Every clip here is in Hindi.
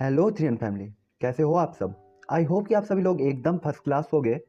हेलो थ्रियन फैमिली, कैसे हो आप सब। आई होप कि आप सभी लोग एकदम फर्स्ट क्लास हो गए।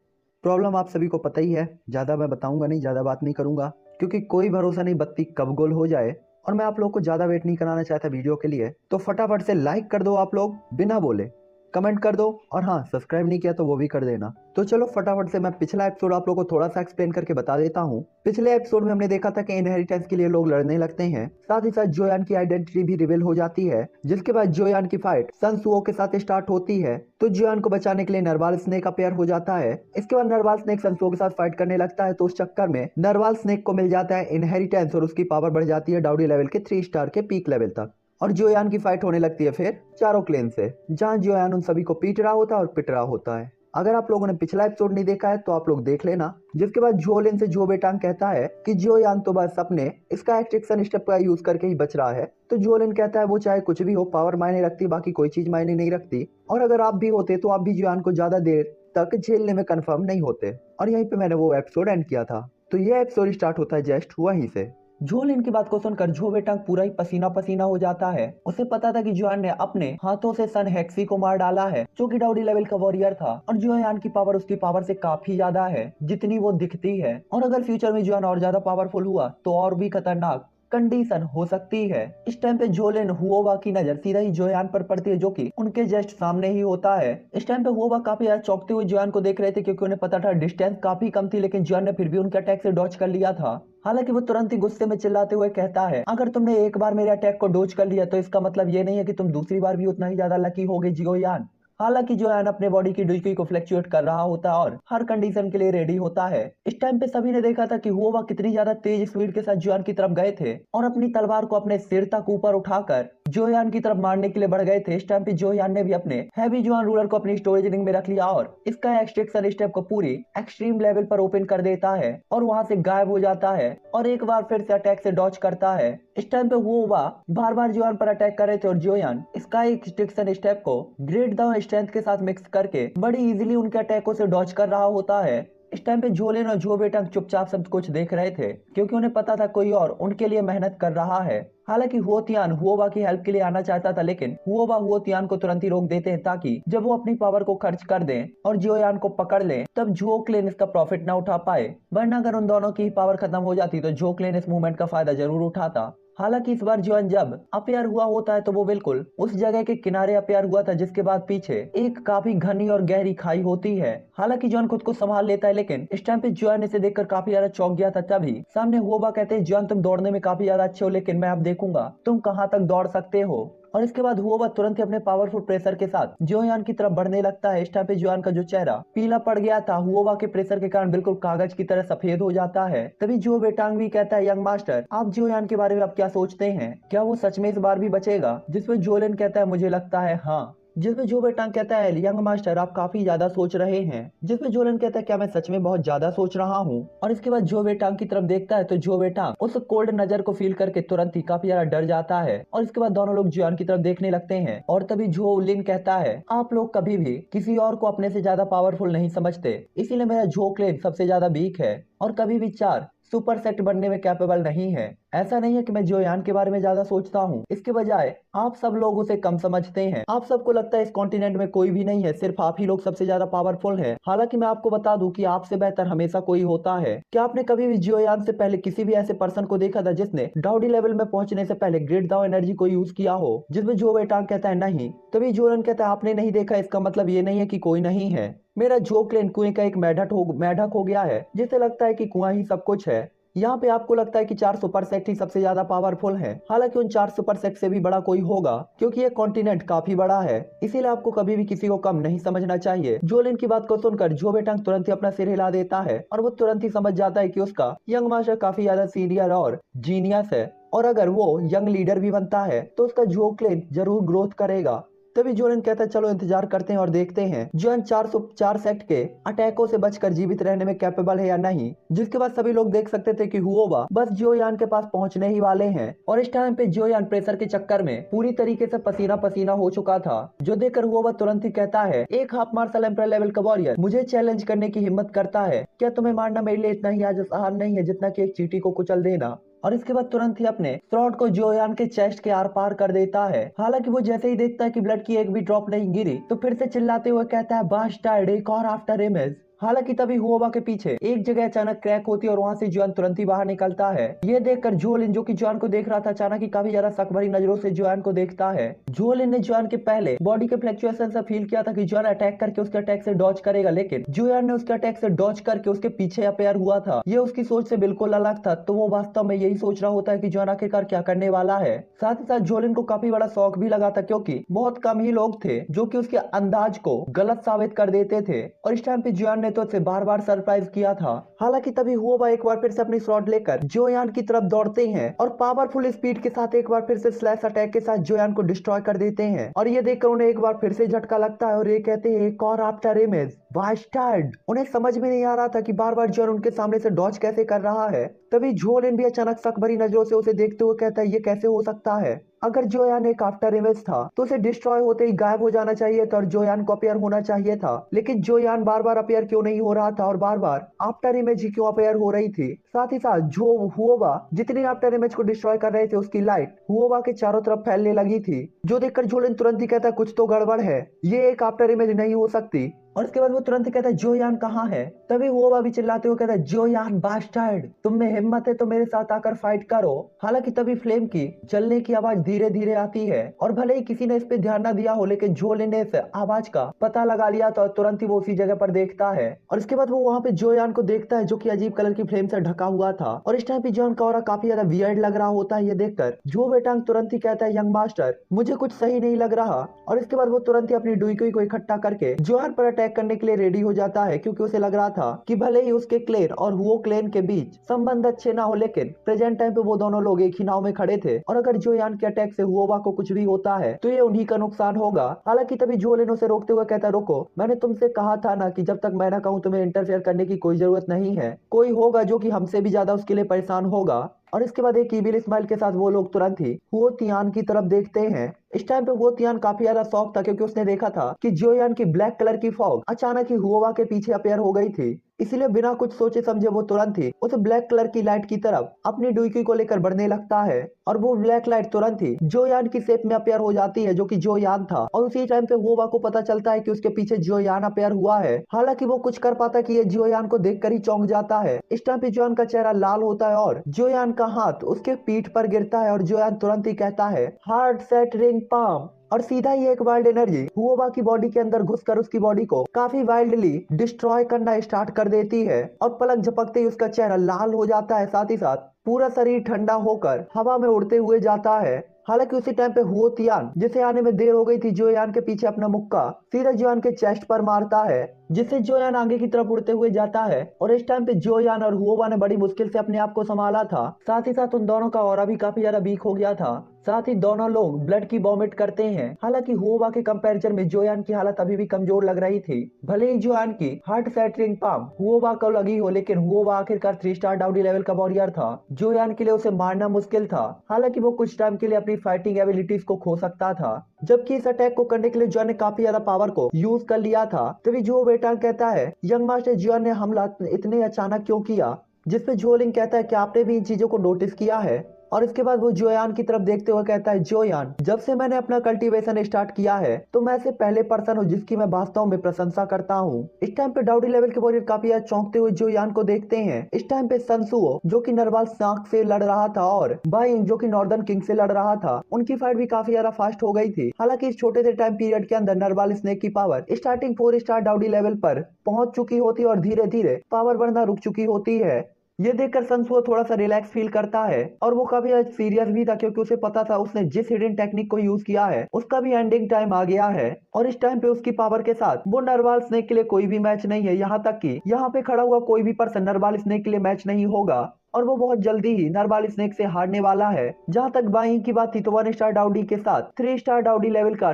प्रॉब्लम आप सभी को पता ही है, ज़्यादा मैं बताऊंगा नहीं, ज़्यादा बात नहीं करूंगा क्योंकि कोई भरोसा नहीं बत्ती कब गोल हो जाए। और मैं आप लोग को ज़्यादा वेट नहीं कराना चाहता वीडियो के लिए, तो फटाफट से लाइक कर दो आप लोग बिना बोले, कमेंट कर दो और हाँ, सब्सक्राइब नहीं किया तो वो भी कर देना। तो चलो फटाफट से मैं पिछला एपिसोड आप लोगों को थोड़ा सा एक्सप्लेन करके बता देता हूँ। पिछले एपिसोड में हमने देखा था कि इनहेरिटेंस के लिए लोग लड़ने लगते हैं, साथ ही साथ जोयान की आइडेंटिटी भी रिवील हो जाती है, जिसके बाद जोयान की फाइट सन सुओ के साथ स्टार्ट होती है। तो जोयान को बचाने के लिए नरवाल स्नेक अपेयर हो जाता है। इसके बाद नरवाल स्नेक सन सुओ के साथ फाइट करने लगता है, तो उस चक्कर में नरवाल स्नेक को मिल जाता है इनहेरिटेंस और उसकी पावर बढ़ जाती है डाउडी लेवल के 3 स्टार के पीक लेवल तक। और जोयान की फाइट होने लगती है फिर चारों क्लेन से, जहां जोयान उन सभी को पीट रहा होता है और पिट रहा होता है। अगर आप लोगों ने पिछला एपिसोड नहीं देखा है तो आप लोग देख लेना। जिसके बाद जोलिन से जो बेटांग कहता है कि जोयान तो बस अपने इसका एक्सट्रैक्शन स्टेप का यूज करके ही बच रहा है। तो जोलिन कहता है वो चाहे कुछ भी हो, पावर मायने रखती, बाकी कोई चीज मायने नहीं रखती, और अगर आप भी होते तो आप भी जोयान को ज्यादा देर तक झेलने में कंफर्म नहीं होते। और यहीं पे मैंने वो एपिसोड एंड किया था। तो ये एपिसोड स्टार्ट होता है जस्ट वहीं से। झोलिन की बात को सुनकर झो बेटांग पूरा ही पसीना पसीना हो जाता है। उसे पता था कि जोयान ने अपने हाथों से सन हेक्सी को मार डाला है, जो कि डाउडी लेवल का वॉरियर था, और जोयान की पावर उसकी पावर से काफी ज्यादा है जितनी वो दिखती है। और अगर फ्यूचर में जोयान और ज्यादा पावरफुल हुआ तो और भी खतरनाक कंडीशन हो सकती है। इस टाइम पे जोलिन हुओवा की नजर सीधा ही जोयान पर पड़ती है, जो कि उनके जस्ट सामने ही होता है। इस टाइम पे हुओवा काफी ज्यादा चौंकते हुए जोयान को देख रहे थे, क्योंकि उन्हें पता था डिस्टेंस काफी कम थी, लेकिन जोयान ने फिर भी उनके अटैक से डॉज कर लिया था। हालांकि वो तुरंत ही गुस्से में चिल्लाते हुए कहता है, अगर तुमने एक बार मेरे अटैक को डोज कर लिया तो इसका मतलब ये नहीं है कि तुम दूसरी बार भी उतना ही ज्यादा लकी होगे जियोयान। हालांकि जोयान अपने बॉडी की डुजकी को फ्लैक्चुएट कर रहा होता है और हर कंडीशन के लिए रेडी होता है। इस टाइम पे सभी ने देखा था कि हुओवा कितनी ज्यादा तेज स्पीड के साथ जोयान की तरफ गए थे और अपनी तलवार को अपने सिर तक ऊपर उठाकर जोयान की तरफ मारने के लिए बढ़ गए थे। इस टाइम पे जोयान ने भी अपने हैवी जोयान रूलर को अपनी स्टोरेज रिंग में रख लिया और इसका एक्सट्रैक्शन स्टेप को पूरी एक्सट्रीम लेवल पर ओपन कर देता है और वहां से गायब हो जाता है और एक बार फिर से अटैक से डॉज करता है। इस टाइम पे हुओवा बार बार जोयान पर अटैक कर रहे थे और जोयान इसका एक्सट्रैक्शन स्टेप को ग्रेट डाउन स्ट्रेंथ के साथ मिक्स करके बड़ी इजीली उनके अटैकों से डॉज कर रहा होता है। इस टाइम पे जोलिन और जो बेटंग चुपचाप सब कुछ देख रहे थे, क्योंकि उन्हें पता था कोई और उनके लिए मेहनत कर रहा है। हालांकि हुओतियान हुओवा की हेल्प के लिए आना चाहता था, लेकिन हुओवा हुओतियान को तुरंत ही रोक देते हैं, ताकि जब वो अपनी पावर को खर्च कर दें और जियोयान को पकड़ लें तब जो क्लेन इसका प्रॉफिट ना उठा पाए। वरना अगर उन दोनों की पावर खत्म हो जाती तो जो क्लेन इस मूवमेंट का फायदा जरूर उठाता। हालांकि इस बार जोयान जब अपेयर हुआ होता है तो वो बिल्कुल उस जगह के किनारे अपेयर हुआ था, जिसके बाद पीछे एक काफी घनी और गहरी खाई होती है। हालांकि जोयान खुद को संभाल लेता है, लेकिन इस टाइम पे जोयान इसे देखकर काफी ज्यादा चौंक गया था। तभी सामने हुओवा कहते हैं, जोयान तुम दौड़ने में काफी ज्यादा अच्छे हो, लेकिन मैं अब देखूंगा तुम कहाँ तक दौड़ सकते हो। और इसके बाद हुओवा तुरंत ही अपने पावरफुल प्रेशर के साथ जोयान की तरफ बढ़ने लगता है। इस टाइम पे जोयान का जो चेहरा पीला पड़ गया था हुओवा के प्रेशर के कारण बिल्कुल कागज की तरह सफेद हो जाता है। तभी जो बेटांग भी कहता है, यंग मास्टर आप जोयान के बारे में अब क्या सोचते हैं, क्या वो सच में इस बार भी बचेगा। जिसमें जोलिन कहता है, मुझे लगता है हाँ। जिसमें जो बेटांग कहता है, यंग मास्टर आप काफी ज्यादा सोच रहे हैं। जिसमें जोलन कहता है, क्या मैं सच में बहुत ज्यादा सोच रहा हूँ। और इसके बाद जो बेटांग की तरफ देखता है तो जो बेटांग उस कोल्ड नजर को फील करके तुरंत ही काफी ज्यादा डर जाता है। और इसके बाद दोनों लोग जोयान की तरफ देखने लगते हैं। और तभी जो लिन कहता है, आप लोग कभी भी किसी और को अपने से ज्यादा पावरफुल नहीं समझते, इसीलिए मेरा जो क्लेन सबसे ज्यादा वीक है और कभी भी 4 सुपर सेट बनने में कैपेबल नहीं है। ऐसा नहीं है कि मैं जोयान के बारे में ज्यादा सोचता हूँ, इसके बजाय आप सब लोग उसे कम समझते हैं। आप सबको लगता है इस कॉन्टिनेंट में कोई भी नहीं है, सिर्फ आप ही लोग सबसे ज्यादा पावरफुल हैं। हालांकि मैं आपको बता दूं कि आपसे बेहतर हमेशा कोई होता है। क्या आपने कभी भी जोयान से पहले किसी भी ऐसे पर्सन को देखा था जिसने डाउडी लेवल में पहुंचने से पहले ग्रेट दाव एनर्जी को यूज किया हो। जिसमें जो बेटांग कहता है नहीं। तभी जोरन कहता है, आपने नहीं देखा इसका मतलब ये नहीं है कि कोई नहीं है। मेरा जो क्लेन कुएं का एक मेढक हो गया है, जिसे लगता है कि कुआं ही सब कुछ है। यहाँ पे आपको लगता है कि 4 सुपर सेट ही सबसे ज्यादा पावरफुल है, हालांकि उन 4 सुपर सेट से भी बड़ा कोई होगा, क्योंकि ये कॉन्टिनेंट काफी बड़ा है। इसीलिए आपको कभी भी किसी को कम नहीं समझना चाहिए। जोलिन की बात को सुनकर जो बेटांग तुरंत ही अपना सिर हिला देता है और वो तुरंत ही समझ जाता है कि उसका यंग मास्टर काफी ज्यादा सीनियर और जीनियस है, और अगर वो यंग लीडर भी बनता है तो उसका जो क्लेन जरूर ग्रोथ करेगा। तभी जोलन कहता है, चलो इंतजार करते हैं और देखते हैं जोन 404 सेट के अटैकों से बचकर जीवित रहने में कैपेबल है या नहीं। जिसके बाद सभी लोग देख सकते थे कि हुओवा बस जोयान के पास पहुंचने ही वाले हैं। और इस टाइम पे जोयान प्रेशर के चक्कर में पूरी तरीके से पसीना पसीना हो चुका था, जो देखकर हुओवा तुरंत ही कहता है, एक हाफ मार्शल एम्पर लेवल का वॉरियर मुझे चैलेंज करने की हिम्मत करता है, क्या तुम्हें मारना मेरे लिए इतना ही आसान नहीं है जितना कि एक चींटी को कुचल देना। और इसके बाद तुरंत ही अपने स्वॉर्ड को जोयान के चेस्ट के आर पार कर देता है। हालांकि वो जैसे ही देखता है कि ब्लड की एक भी ड्रॉप नहीं गिरी तो फिर से चिल्लाते हुए कहता है बास्टर्ड, एक और आफ्टर इमेज। हालांकि तभी हुओबा के पीछे एक जगह अचानक क्रैक होती है और वहां से जोयान तुरंत ही बाहर निकलता है। ये देखकर जोलिन, जो कि जोयान को देख रहा था, अचानक ही काफी ज्यादा शक भरी नजरों से जोयान को देखता है। जोलिन ने जोयान के पहले बॉडी के फ्लक्चुएशन से फील किया था कि जोयान अटैक करके उसके अटैक से डॉज करेगा, लेकिन जोयान ने उसके अटैक से डॉज करके उसके पीछे अपेयर हुआ था। ये उसकी सोच से बिल्कुल अलग था, तो वो वास्तव में यही सोच रहा होता है कि जोयान आखिरकार क्या करने वाला है। साथ ही साथ जोलिन को काफी बड़ा शौक भी लगा था, क्योंकि बहुत कम ही लोग थे जो कि उसके अंदाज को गलत साबित कर देते थे, और इस टाइम पे जोयान ने तो उसे बार बार सरप्राइज किया था। हालांकि तभी हुओबा एक बार फिर से अपनी स्वॉर्ड लेकर जोयान की तरफ दौड़ते हैं और पावरफुल स्पीड के साथ एक बार फिर से स्लैश अटैक के साथ जोयान को डिस्ट्रॉय कर देते हैं। और ये देखकर उन्हें एक बार फिर से झटका लगता है और ये कहते हैं एक और आफ्टर इमेज बास्टर्ड। उन्हें समझ में नहीं आ रहा था कि बार बार जोयान उनके सामने से डॉज कैसे कर रहा है। तभी जोलिन भी अचानक शक भरी नजरों से उसे देखते हुए कहता है ये कैसे हो सकता है? अगर जोयान एक आफ्टर इमेज था तो उसे डिस्ट्रॉय होते ही गायब हो जाना चाहिए था और जोयान को अपेयर होना चाहिए था, लेकिन जोयान बार बार अपेयर क्यों नहीं हो रहा था और बार बार आफ्टर इमेज ही क्यों अपेयर हो रही थी? साथ ही साथ जो हुओबा जितनी आफ्टर इमेज को डिस्ट्रॉय कर रहे थे उसकी लाइट हुओबा के चारों तरफ फैलने लगी थी, जो देखकर जोलिन तुरंत ही कहता है कुछ तो गड़बड़ है, ये एक आफ्टर इमेज नहीं हो सकती। और उसके बाद वो तुरंत ही कहता है जोयान कहाँ है? तभी हुओबा भी चिल्लाते हुए कहता है जोयान बास्टर्ड, तुम में हिम्मत है तो मेरे साथ आकर फाइट करो। हालांकि तभी फ्लेम की जलने की आवाज धीरे धीरे आती है और भले ही किसी ने इस पे ध्यान न दिया हो, लेकिन जोलिन ने इस आवाज का पता लगा लिया तो तुरंत ही वो उसी जगह पर देखता है। और इसके बाद वो वहाँ पे जोयान को देखता है जो कि अजीब कलर की फ्लेम से ढका हुआ था, और इस टाइम पे जोयान का ऑरा काफी ज्यादा वियर्ड लग रहा होता है। ये देखकर जो बेटांग तुरंत ही कहता है यंग मास्टर मुझे कुछ सही नहीं लग रहा, और इसके बाद वो तुरंत ही अपनी डुइकुई को इकट्ठा करके जोयान पर अटैक करने के लिए रेडी हो जाता है, क्योंकि उसे लग रहा था कि भले ही उसके क्लेन और वो क्लेन के बीच संबंध अच्छे ना हो, लेकिन प्रेजेंट टाइम पे वो दोनों लोग एक ही नाव में खड़े थे, और अगर जोयान के अटैक से हुओबा को कुछ भी होता है तो ये उन्हीं का नुकसान होगा। हालांकि तभी जोलिन उसे रोकते हुए कहता है रुको, मैंने तुमसे कहा था ना कि जब तक मैं ना कहूं तुम्हें इंटरफेयर करने की कोई जरूरत नहीं है, कोई होगा जो कि हमसे भी ज्यादा उसके लिए परेशान होगा। और इसके बाद एक ईविल स्माइल के साथ वो लोग तुरंत ही हुओ तियान की तरफ देखते हैं। इस टाइम पे हुओ तियान काफी ज्यादा शॉक था, क्योंकि उसने देखा था कि जोयान की ब्लैक कलर की फॉग अचानक ही हुओबा के पीछे अपेयर हो गई थी, इसलिए बिना कुछ सोचे समझे वो तुरंत ही उस ब्लैक कलर की लाइट की तरफ अपनी डुइकी को लेकर बढ़ने लगता है, और वो ब्लैक लाइट तुरंत ही जोयान की शेप में अपेयर हो जाती है जो कि जोयान था। और उसी टाइम पे हुओबा को पता चलता है कि उसके पीछे जोयान अपेयर हुआ है। हालांकि वो कुछ कर पाता कि ये जोयान को देखकर ही चौंक जाता है। इस टाइम पे जोयान का चेहरा लाल होता है और जोयान का हाथ उसके पीठ पर गिरता है, और जोयान तुरंत ही कहता है हार्ट सेटरिंग पाम, और सीधा ही एक वाइल्ड एनर्जी हुओबा की बॉडी के अंदर घुसकर उसकी बॉडी को काफी वाइल्डली डिस्ट्रॉय करना स्टार्ट कर देती है, और पलक झपकते ही उसका चेहरा लाल हो जाता है, साथ ही साथ पूरा शरीर ठंडा होकर हवा में उड़ते हुए जाता है। हालांकि उसी टाइम पे हुओ तियान, जिसे आने में देर हो गई थी, जोयान के पीछे अपना मुक्का सीधा जोयान के चेस्ट पर मारता है, जिससे जोयान आगे की तरफ उड़ते हुए जाता है। और इस टाइम पे जोयान और हुओबा ने बड़ी मुश्किल से अपने आप को संभाला था, साथ ही साथ उन दोनों का ऑरा भी काफी ज्यादा वीक हो गया था। साथ ही दोनों लोग ब्लड की वॉमिट करते हैं। हालांकि हुओबा के कंपैरिजन में जोयान की हालत अभी भी कमजोर लग रही थी। भले ही जोयान की हार्ट सैटरिंग पाम हुओबा को लगी हो, लेकिन हुओबा आखिरकार 3 स्टार डाउडी लेवल का वॉरियर था। जोयान के लिए उसे मारना मुश्किल था। हालांकि वो कुछ टाइम के लिए अपनी फाइटिंग एबिलिटीज को खो सकता था, जबकि इस अटैक को करने के लिए जोयान ने काफी ज्यादा पावर को यूज कर लिया था। तभी जो बेटा कहता है यंग मास्टर जोयान ने हमला इतने अचानक क्यों किया, जिसपे जोलिंग कहता है कि आपने भी इन चीजों को नोटिस किया है। और इसके बाद वो जोयान की तरफ देखते हुए कहता है जोयान, जब से मैंने अपना कल्टीवेशन स्टार्ट किया है तो मैं से पहले पर्सन हूँ जिसकी मैं वास्तव में प्रशंसा करता हूँ। इस टाइम पे डाउडी लेवल के वॉरियर काफी ज्यादा चौंकते हुए जोयान को देखते हैं। इस टाइम पे संसुओ जो कि नरवाल स्नाक से लड़ रहा था और बाइंग जो कि नॉर्दर्न किंग से लड़ रहा था, उनकी फाइट भी काफी ज्यादा फास्ट हो गई थी। हालांकि इस छोटे से टाइम पीरियड के अंदर नरवाल स्नेक की पावर स्टार्टिंग 4 स्टार डाउडी लेवल पर पहुंच चुकी होती और धीरे धीरे पावर बढ़ना रुक चुकी होती है। ये देखकर संसुआ थोड़ा सा रिलैक्स फील करता है, और वो काफी सीरियस भी था, क्योंकि उसे पता था उसने जिस हिडन टेक्निक को यूज किया है उसका भी एंडिंग टाइम आ गया है, और इस टाइम पे उसकी पावर के साथ वो नरवाल स्नेक के लिए कोई भी मैच नहीं है। यहाँ तक कि यहाँ पे खड़ा हुआ कोई भी पर्सन नरवाल स्नेक के लिए मैच नहीं होगा, और वो बहुत जल्दी ही नरवाल स्नेक से हारने वाला है। जहाँ तक बाइंग की बात थी तो 1 स्टार डाउडी के साथ 3 स्टार डाउडी लेवल का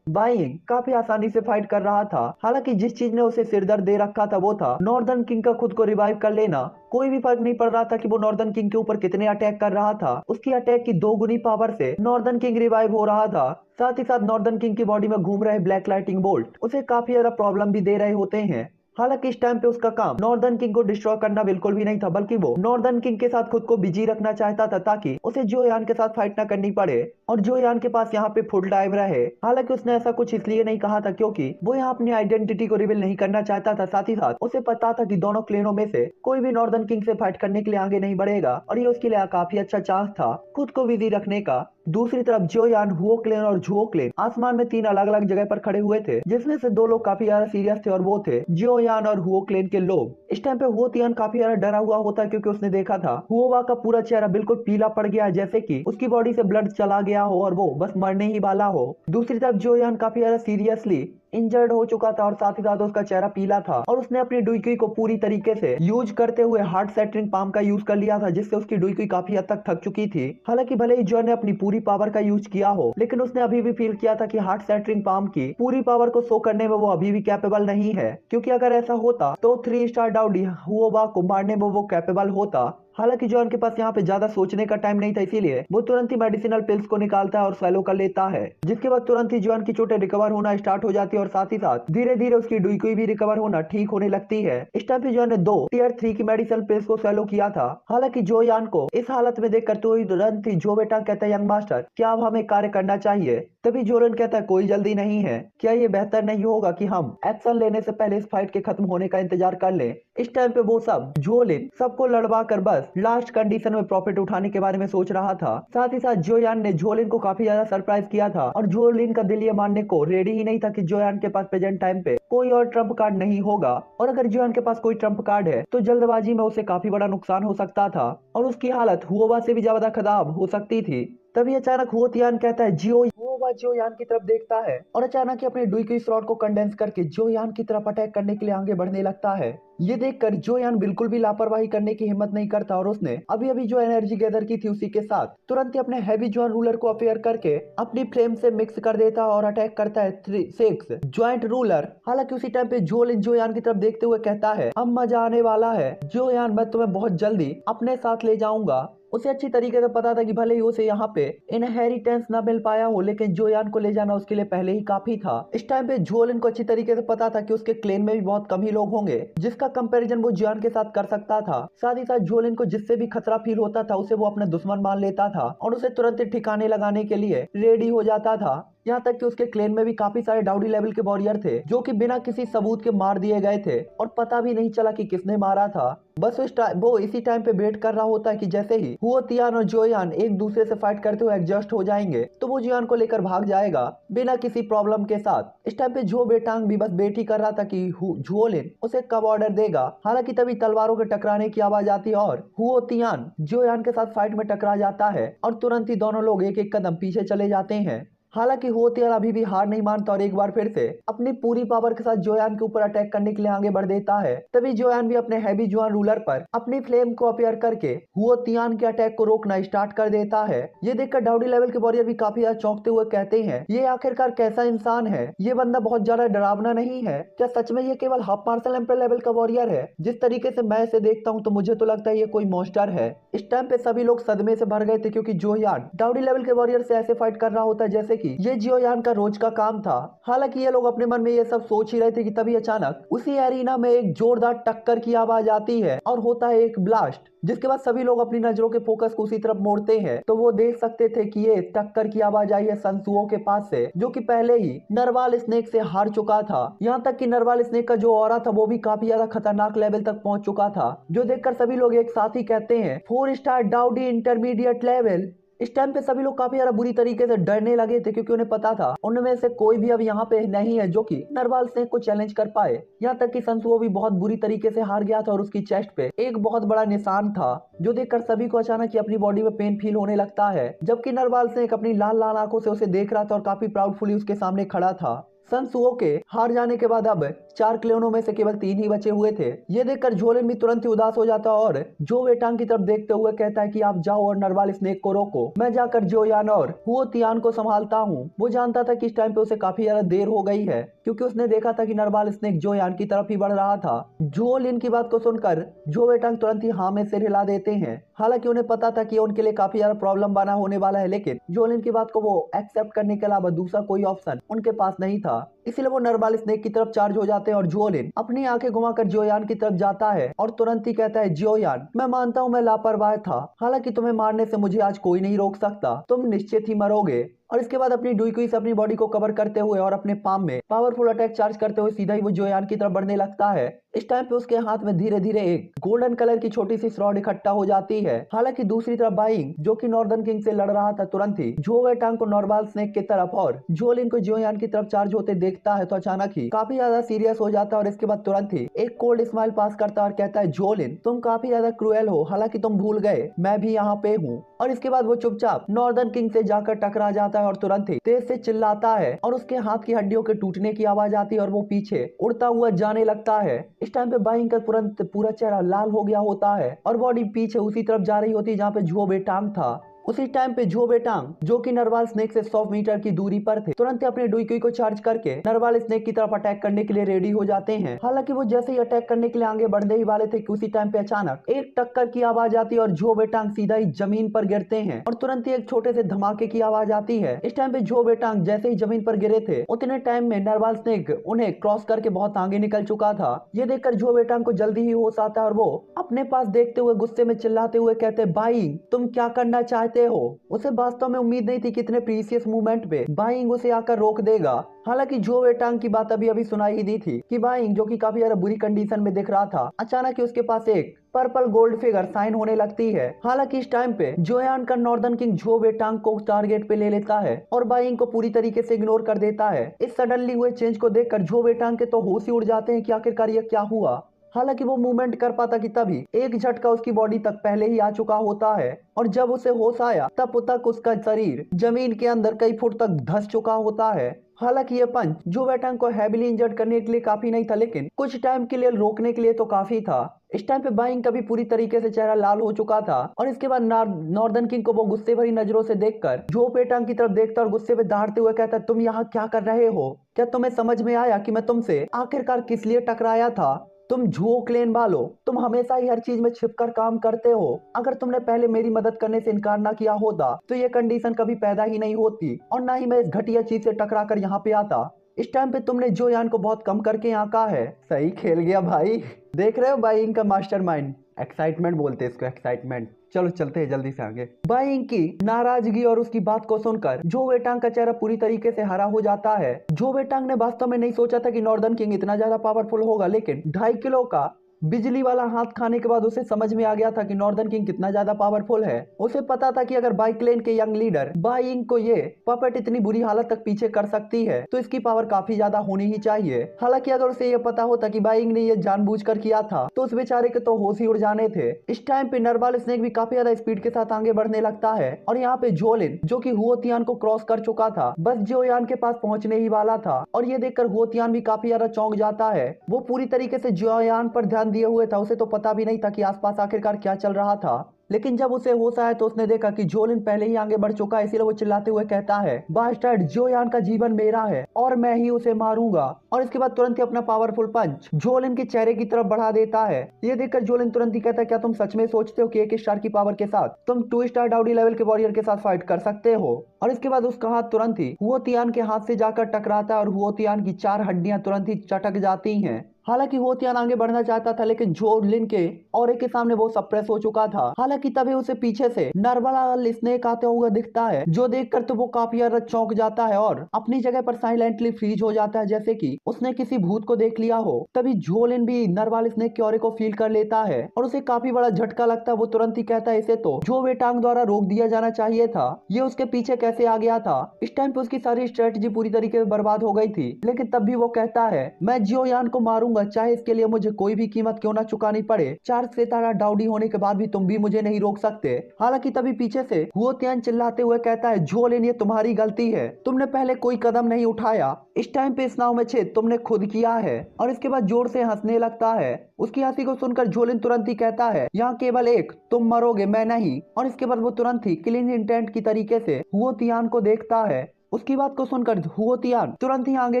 बाइंग काफी आसानी से फाइट कर रहा था। हालांकि जिस चीज ने उसे सिरदर्द दे रखा था वो था नॉर्दर्न किंग का खुद को रिवाइव कर लेना। कोई भी फर्क नहीं पड़ रहा था कि वो नॉर्दर्न किंग के ऊपर कितने अटैक कर रहा था, उसकी अटैक की 2 गुनी पावर से नॉर्दर्न किंग रिवाइव हो रहा था। साथ ही साथ नॉर्दर्न किंग की बॉडी में घूम रहे ब्लैक लाइटिंग बोल्ट उसे काफी ज्यादा प्रॉब्लम भी दे रहे होते हैं। हालांकि इस टाइम पे उसका काम नॉर्दर्न किंग को डिस्ट्रॉय करना बिल्कुल भी नहीं था, बल्कि वो नॉर्दर्न किंग के साथ खुद को बिजी रखना चाहता था ताकि उसे जो यान के साथ फाइट ना करनी पड़े और जो यान के पास यहाँ पे फुल टाइम रहे। हालांकि उसने ऐसा कुछ इसलिए नहीं कहा था क्योंकि वो यहाँ अपनी आइडेंटिटी को रिवील नहीं करना चाहता था। साथ ही साथ उसे पता था कि दोनों क्लेनों में से कोई भी नॉर्दर्न किंग से फाइट करने के लिए आगे नहीं बढ़ेगा और ये उसके लिए काफी अच्छा चांस था खुद को बिजी रखने का। दूसरी तरफ जो यान, हुओ क्लेन और झुओ क्लेन आसमान में 3 अलग अलग जगह पर खड़े हुए थे, जिसमें से 2 लोग काफी ज्यादा सीरियस थे और वो थे जियो यान और हुओ क्लेन के लोग। इस टाइम पे हुओ तियान काफी ज्यादा डरा हुआ होता है क्योंकि उसने देखा था हुओवा का पूरा चेहरा बिल्कुल पीला पड़ गया है, जैसे कि उसकी बॉडी से ब्लड चला गया हो और वो बस मरने ही वाला हो। दूसरी तरफ जो यान काफी ज्यादा सीरियसली इंजर्ड हो चुका था और साथ ही साथ उसका चेहरा पीला था और उसने अपनी डुईकुई को पूरी तरीके से यूज करते हुए हार्ट सेटरिंग पाम का यूज कर लिया था, जिससे उसकी डुईकुई काफी हद तक थक चुकी थी। हालांकि भले ही जो ने अपनी पूरी पावर का यूज किया हो, लेकिन उसने अभी भी फील किया था कि हार्ट सेटरिंग पाम की पूरी पावर को शो करने में वो अभी भी कैपेबल नहीं है, क्योंकि अगर ऐसा होता तो 3 स्टार डाउडी हुओबा को मारने में वो कैपेबल होता। हालांकि जॉन के पास यहाँ पे ज्यादा सोचने का टाइम नहीं था, इसीलिए वो तुरंत ही मेडिसिनल पिल्स को निकालता है और स्वेलो कर लेता है, जिसके बाद तुरंत ही जॉन की चोटें रिकवर होना स्टार्ट हो जाती है और साथ ही साथ धीरे धीरे उसकी डुईकुई भी रिकवर होना ठीक होने लगती है। इस टाइम पे जॉन ने 2 टियर 3 की मेडिसिनल पिल्स को स्वेलो किया था। हालांकि जो यान को इस हालत में देखकर तुरंत ही जो बेटा कहता है, यंग मास्टर क्या अब हमें कार्य करना चाहिए? तभी जोरन कहता है कोई जल्दी नहीं है, क्या ये बेहतर नहीं होगा कि हम एक्शन लेने से पहले इस फाइट के खत्म होने का इंतजार कर लें? इस टाइम पे वो सब जोलिन सबको लड़वा कर बस लास्ट कंडीशन में प्रॉफिट उठाने के बारे में सोच रहा था। साथ ही साथ जोयान ने जोलिन को काफी ज्यादा सरप्राइज किया था और जोलिन का दिल ये मानने को रेडी ही नहीं था कि जोयान के पास प्रेजेंट टाइम पे कोई और ट्रम्प कार्ड नहीं होगा, और अगर जोयान के पास कोई ट्रम्प कार्ड है तो जल्दबाजी में उसे काफी बड़ा नुकसान हो सकता था और उसकी हालत हुओवा से भी ज्यादा खराब हो सकती थी। तभी अचानक हुओ तियान कहता है जियो, हुओवा जो यान की तरफ देखता है और अचानक ही अपने डुईकुई स्लॉट को कंडेंस करके जो यान की तरफ अटैक करने के लिए आगे बढ़ने लगता है। ये देखकर जो यान बिल्कुल भी लापरवाही करने की हिम्मत नहीं करता और उसने अभी अभी जो एनर्जी गैदर की थी उसी के साथ तुरंत ही अपने हैवी जॉन रूलर को अपेयर करके अपनी फ्लेम से मिक्स कर देता और अटैक करता है 6 ज्वाइंट रूलर। हालांकि उसी टाइम पे जोलिन जो यान की तरफ देखते हुए कहता है अब मजा आने वाला है जो यान, मैं तुम्हें बहुत जल्दी अपने साथ ले जाऊंगा। उसे अच्छी तरीके से पता था कि भले ही उसे यहाँ पे इनहेरिटेंस ना मिल पाया हो, लेकिन जोयान को ले जाना उसके लिए पहले ही काफी था। इस टाइम पे जोलिन को अच्छी तरीके से पता था कि उसके क्लेन में भी बहुत कम ही लोग होंगे जिसका कंपैरिजन वो जोयान के साथ कर सकता था। साथ ही साथ जोलिन को जिससे भी खतरा फील होता था उसे वो अपना दुश्मन मान लेता था और उसे तुरंत ही ठिकाने लगाने के लिए रेडी हो जाता था। यहाँ तक कि उसके क्लेन में भी काफी सारे डाउडी लेवल के वॉरियर थे जो कि बिना किसी सबूत के मार दिए गए थे और पता भी नहीं चला कि किसने मारा था। बस वो इसी टाइम पे वेट कर रहा होता है कि जैसे ही हुओ तियान और जोयान एक दूसरे से फाइट करते हुए एडजस्ट हो जाएंगे तो वो जोयान को लेकर भाग जाएगा बिना किसी प्रॉब्लम के साथ। इस टाइम पे जो बेटांग भी बस वेट ही कर रहा था कि जुओलिन उसे कब ऑर्डर देगा। हालांकि तभी तलवारों के टकराने की आवाज आती है और हुओ तियान जोयान के साथ फाइट में टकरा जाता है और तुरंत ही दोनों लोग एक एक कदम पीछे चले जाते हैं। हालांकि हुओ तियान अभी भी हार नहीं मानता और एक बार फिर से अपनी पूरी पावर के साथ जोयान के ऊपर अटैक करने के लिए आगे बढ़ देता है। तभी जोयान भी अपने हैवी जुआन रूलर पर अपनी फ्लेम को अपेयर करके हुओ तियान के अटैक को रोकना स्टार्ट कर देता है। ये देखकर डाउडी लेवल के वॉरियर भी काफी ज्यादा चौंकते हुए कहते हैं ये आखिरकार कैसा इंसान है, ये बंदा बहुत ज्यादा डरावना नहीं है क्या? सच में ये केवल हाफ मार्शल एम्पर लेवल का वॉरियर है? जिस तरीके से मैं इसे देखता हूँ तो मुझे तो लगता है ये कोई मॉन्स्टर है। इस टाइम पे सभी लोग सदमे से भर गए थे क्योंकि जोयान डाउडी लेवल के वॉरियर से ऐसे फाइट कर रहा होता है जैसे कि ये जियोयान का रोज का काम था। हालांकि ये लोग अपने मन में ये सब सोच ही रहे थे कि तभी अचानक उसी एरिना में एक जोरदार टक्कर की आवाज आती है और होता है एक ब्लास्ट, जिसके बाद सभी लोग अपनी नजरों के फोकस को उसी तरफ मोड़ते हैं तो वो देख सकते थे कि ये टक्कर की आवाज आई है संसुओ के पास से, जो कि पहले ही नरवाल स्नेक से हार चुका था। यहाँ तक कि नरवाल स्नेक का जो ऑरा था वो भी काफी ज्यादा खतरनाक लेवल तक पहुंच चुका था, जो देखकर सभी लोग एक साथ ही कहते हैं 4 स्टार डाउडी इंटरमीडिएट लेवल। इस टाइम पे सभी लोग काफी ज्यादा बुरी तरीके से डरने लगे थे क्योंकि उन्हें पता था उनमें से कोई भी अब यहाँ पे नहीं है जो कि नरवाल स्नेक को चैलेंज कर पाए। यहाँ तक कि संसुओ भी बहुत बुरी तरीके से हार गया था और उसकी चेस्ट पे एक बहुत बड़ा निशान था, जो देखकर सभी को अचानक ही अपनी बॉडी में पेन फील होने लगता है। जबकि नरवाल स्नेक अपनी लाल लाल आंखों से उसे देख रहा था और काफी प्राउडफुली उसके सामने खड़ा था। संसुओ के हार जाने के बाद अब 4 क्लेनों में से केवल 3 ही बचे हुए थे। ये देखकर जोलिन भी तुरंत ही उदास हो जाता और जो वेटांग की तरफ देखते हुए कहता है कि आप जाओ और नरवाल स्नेक को रोको, मैं जाकर जोयान और हुओ तियान को संभालता हूँ। वो जानता था कि इस टाइम पे उसे काफी ज्यादा देर हो गई है क्योंकि उसने देखा था कि नरवाल स्नेक जोयान की तरफ ही बढ़ रहा था। जोलिन की बात को सुनकर जो वेटांग तुरंत ही हाँ में सिर हिला देते हैं। हालांकि उन्हें पता था कि उनके लिए काफी ज्यादा प्रॉब्लम बना होने वाला है, लेकिन जोलिन की बात को वो एक्सेप्ट करने के अलावा दूसरा कोई ऑप्शन उनके पास नहीं था। था, इसलिए वो नरवाल स्नेक की तरफ चार्ज हो जाते हैं और जुओलिन अपनी आंखें घुमाकर जियोयान की तरफ जाता है और तुरंत ही कहता है, जियोयान मैं मानता हूँ मैं लापरवाह था, हालांकि तुम्हें मारने से मुझे आज कोई नहीं रोक सकता, तुम निश्चित ही मरोगे। और इसके बाद अपनी डुईकुई से अपनी बॉडी को कवर करते हुए और अपने पाम में पावरफुल अटैक चार्ज करते हुए सीधा ही वो जियोयान की तरफ बढ़ने लगता है। इस टाइम पे उसके हाथ में धीरे धीरे एक गोल्डन कलर की छोटी सी रॉड इकट्ठा हो जाती है। हालांकि दूसरी तरफ बाइंग जो कि नॉर्दर्न किंग से लड़ रहा था, तुरंत ही झो वेटांग को नॉर्मल स्नेक की तरफ और जुओलिन को जियोयान की तरफ चार्ज होते देखता है तो अचानक ही काफी ज्यादा सीरियस हो जाता है और इसके बाद तुरंत ही एक कोल्ड स्माइल पास करता है और कहता है, जुओलिन तुम काफी ज्यादा क्रूएल हो, हालांकि तुम भूल गए मैं भी यहाँ पे हूँ। और इसके बाद वो चुपचाप नॉर्दर्न किंग से जाकर टकरा जाता है और तुरंत ही तेज से चिल्लाता है और उसके हाथ की हड्डियों के टूटने की आवाज आती है और वो पीछे उड़ता हुआ जाने लगता है। इस टाइम पे बाइंग का तुरंत पूरा चेहरा लाल हो गया होता है और बॉडी पीछे उसी तरफ जा रही होती है जहाँ पे झो वेटांग था। उसी टाइम पे झो वेटांग जो कि नरवाल स्नेक से 100 मीटर की दूरी पर थे, तुरंत अपने डुईकुई को चार्ज करके नरवाल स्नेक की तरफ अटैक करने के लिए रेडी हो जाते हैं। हालांकि वो जैसे ही अटैक करने के लिए आगे बढ़ने ही वाले थे कि उसी टाइम पे अचानक एक टक्कर की आवाज आती है और झो वेटांग सीधा ही जमीन पर गिरते हैं और तुरंत ही एक छोटे से धमाके की आवाज आती है। इस टाइम पे झो वेटांग जैसे ही जमीन पर गिरे थे, उतने टाइम में नरवाल स्नेक उन्हें क्रॉस करके बहुत आगे निकल चुका था। ये देखकर झो वेटांग को जल्दी ही होश आता है और वो अपने पास देखते हुए गुस्से में चिल्लाते हुए कहते, बाइंग तुम क्या करना चाहते हो। उसे वास्तव में उम्मीद नहीं थी कि इतने प्रीसियस मूवमेंट पे बाइंग उसे आकर रोक देगा। हालांकि झो वेटांग की बात अभी सुनाई ही दी थी कि बाइंग जो कि काफी ज्यादा बुरी कंडीशन में दिख रहा था, अचानक ही उसके पास एक पर्पल गोल्ड फिगर साइन होने लगती है। हालांकि इस टाइम पे जियोयान का नॉर्दर्न किंग झो वेटांग को टारगेट पे ले लेता है और बाइंग को पूरी तरीके से इग्नोर कर देता है। इस सडनली हुए चेंज को देखकर झो वेटांग के तो होश ही उड़ जाते हैं कि आखिरकार ये क्या हुआ। हालांकि वो मूवमेंट कर पाता कि तभी एक झटका उसकी बॉडी तक पहले ही आ चुका होता है और जब उसे होश आया तब तक उसका शरीर जमीन के अंदर कई फुट तक धंस चुका होता है। हालांकि ये पंच झो वेटांग को हैविली इंजर्ड करने के लिए काफी नहीं था, लेकिन कुछ टाइम के लिए रोकने के लिए तो काफी था। इस टाइम पे बाइंग का भी पूरी तरीके से चेहरा लाल हो चुका था और इसके बाद नॉर्दर्न किंग को वो गुस्से भरी नजरों से देखकर झो वेटांग की तरफ देखता और गुस्से में दहाड़ते हुए कहता, तुम यहाँ क्या कर रहे हो? क्या तुम्हें समझ में आया कि मैं तुमसे आखिरकार किस लिए टकराया था? तुम झुओ क्लैन वालों, तुम हमेशा ही हर चीज में छिपकर काम करते हो। अगर तुमने पहले मेरी मदद करने से इनकार ना किया होता तो ये कंडीशन कभी पैदा ही नहीं होती और ना ही मैं इस घटिया चीज से टकरा कर यहाँ पे आता। इस टाइम पे तुमने जियोयान को बहुत कम करके यहाँ कहा है। सही खेल गया भाई। देख रहे हो बाइंग का मास्टरमाइंड। एक्साइटमेंट बोलते हैं इसको, एक्साइटमेंट। चलो चलते हैं जल्दी से आगे। बाइंग की नाराजगी और उसकी बात को सुनकर झो वेटांग का चेहरा पूरी तरीके से हरा हो जाता है। झो वेटांग ने वास्तव में नहीं सोचा था कि नॉर्दर्न किंग इतना ज्यादा पावरफुल होगा, लेकिन 2.5 किलो का बिजली वाला हाथ खाने के बाद उसे समझ में आ गया था कि नॉर्दर्न किंग कितना ज्यादा पावरफुल है। उसे पता था कि अगर बाई क्लेन के यंग लीडर बाइंग को ये पपेट इतनी बुरी हालत तक पीछे कर सकती है तो इसकी पावर काफी ज्यादा होनी ही चाहिए। हालांकि अगर उसे ये पता होता कि बाइंग ने ये जानबूझकर किया था तो उस बेचारे के तो होश ही उड़ जाने थे। इस टाइम पे नरवाल स्नेक भी काफी ज्यादा स्पीड के साथ आगे बढ़ने लगता है और यहाँ पे जुओलिन जो कि हुओतियान को क्रॉस कर चुका था, बस जियोयान के पास पहुंचने ही वाला था और ये देखकर हुओतियान भी काफी ज्यादा चौंक जाता है। वो पूरी तरीके से जियोयान पर ध्यान दिए हुए था, उसे तो पता भी नहीं था कि आसपास आखिरकार क्या चल रहा था। लेकिन जब उसे होश आया तो उसने देखा कि जुओलिन पहले ही आगे बढ़ चुका है, इसीलिए वो चिल्लाते हुए कहता है, बास्टर्ड, जियोयान का जीवन मेरा है और मैं ही उसे मारूंगा। और इसके बाद तुरंत ही अपना पावरफुल पंच जुओलिन के चेहरे की तरफ बढ़ा देता है। ये देखकर जुओलिन तुरंत ही कहता है, क्या तुम सच में सोचते हो कि 1 स्टार की पावर के साथ तुम 2 स्टार डाउडी लेवल के वॉरियर के साथ फाइट कर सकते हो? और इसके बाद उसका हाथ तुरंत ही हुओतियान के हाथ से जाकर टकराता है और हुओतियान की 4 हड्डियां तुरंत ही चटक जाती हैं। हालांकि हुओतियान आगे बढ़ना चाहता था, लेकिन जुओलिन के ऑरे के सामने वो सप्रेस हो चुका था। हालांकि तभी उसे पीछे से नरवाल स्नेक आते हुए दिखता है, जो देखकर तो वो काफी ज्यादा चौंक जाता है और अपनी जगह पर साइलेंटली फ्रीज हो जाता है, जैसे कि उसने किसी भूत को देख लिया हो। तभी जुओलिन भी नरवाल स्नेक के ऑरे को फील कर लेता है और उसे काफी बड़ा झटका लगता है। वो तुरंत ही कहता है, इसे तो झो वेटांग द्वारा रोक दिया जाना चाहिए था, ये उसके पीछे कैसे आ गया था? इस टाइम पे उसकी सारी स्ट्रेटेजी पूरी तरीके से बर्बाद हो गई थी, लेकिन तब भी वो कहता है, मैं जियोयान को मारूंगा, चाहे इसके लिए मुझे कोई भी कीमत क्यों ना चुकानी पड़े। 4 सितारा डाउडी होने के बाद भी तुम भी मुझे नहीं रोक सकते। हालांकि तभी पीछे से हुओतियान चिल्लाते हुए कहता है, जुओलिन ये तुम्हारी गलती है, तुमने पहले कोई कदम नहीं उठाया। इस टाइम पे इस नाव में छेद तुमने खुद किया है। और इसके बाद जोर से हंसने लगता है। उसकी हंसी को सुनकर जुओलिन तुरंत ही कहता है, यहाँ केवल एक तुम मरोगे, मैं नहीं। और इसके बाद वो तुरंत ही किलिंग इंटेंट की तरीके से हुओतियान को देखता है। उसकी बात को सुनकर हुओतियान तुरंत ही आगे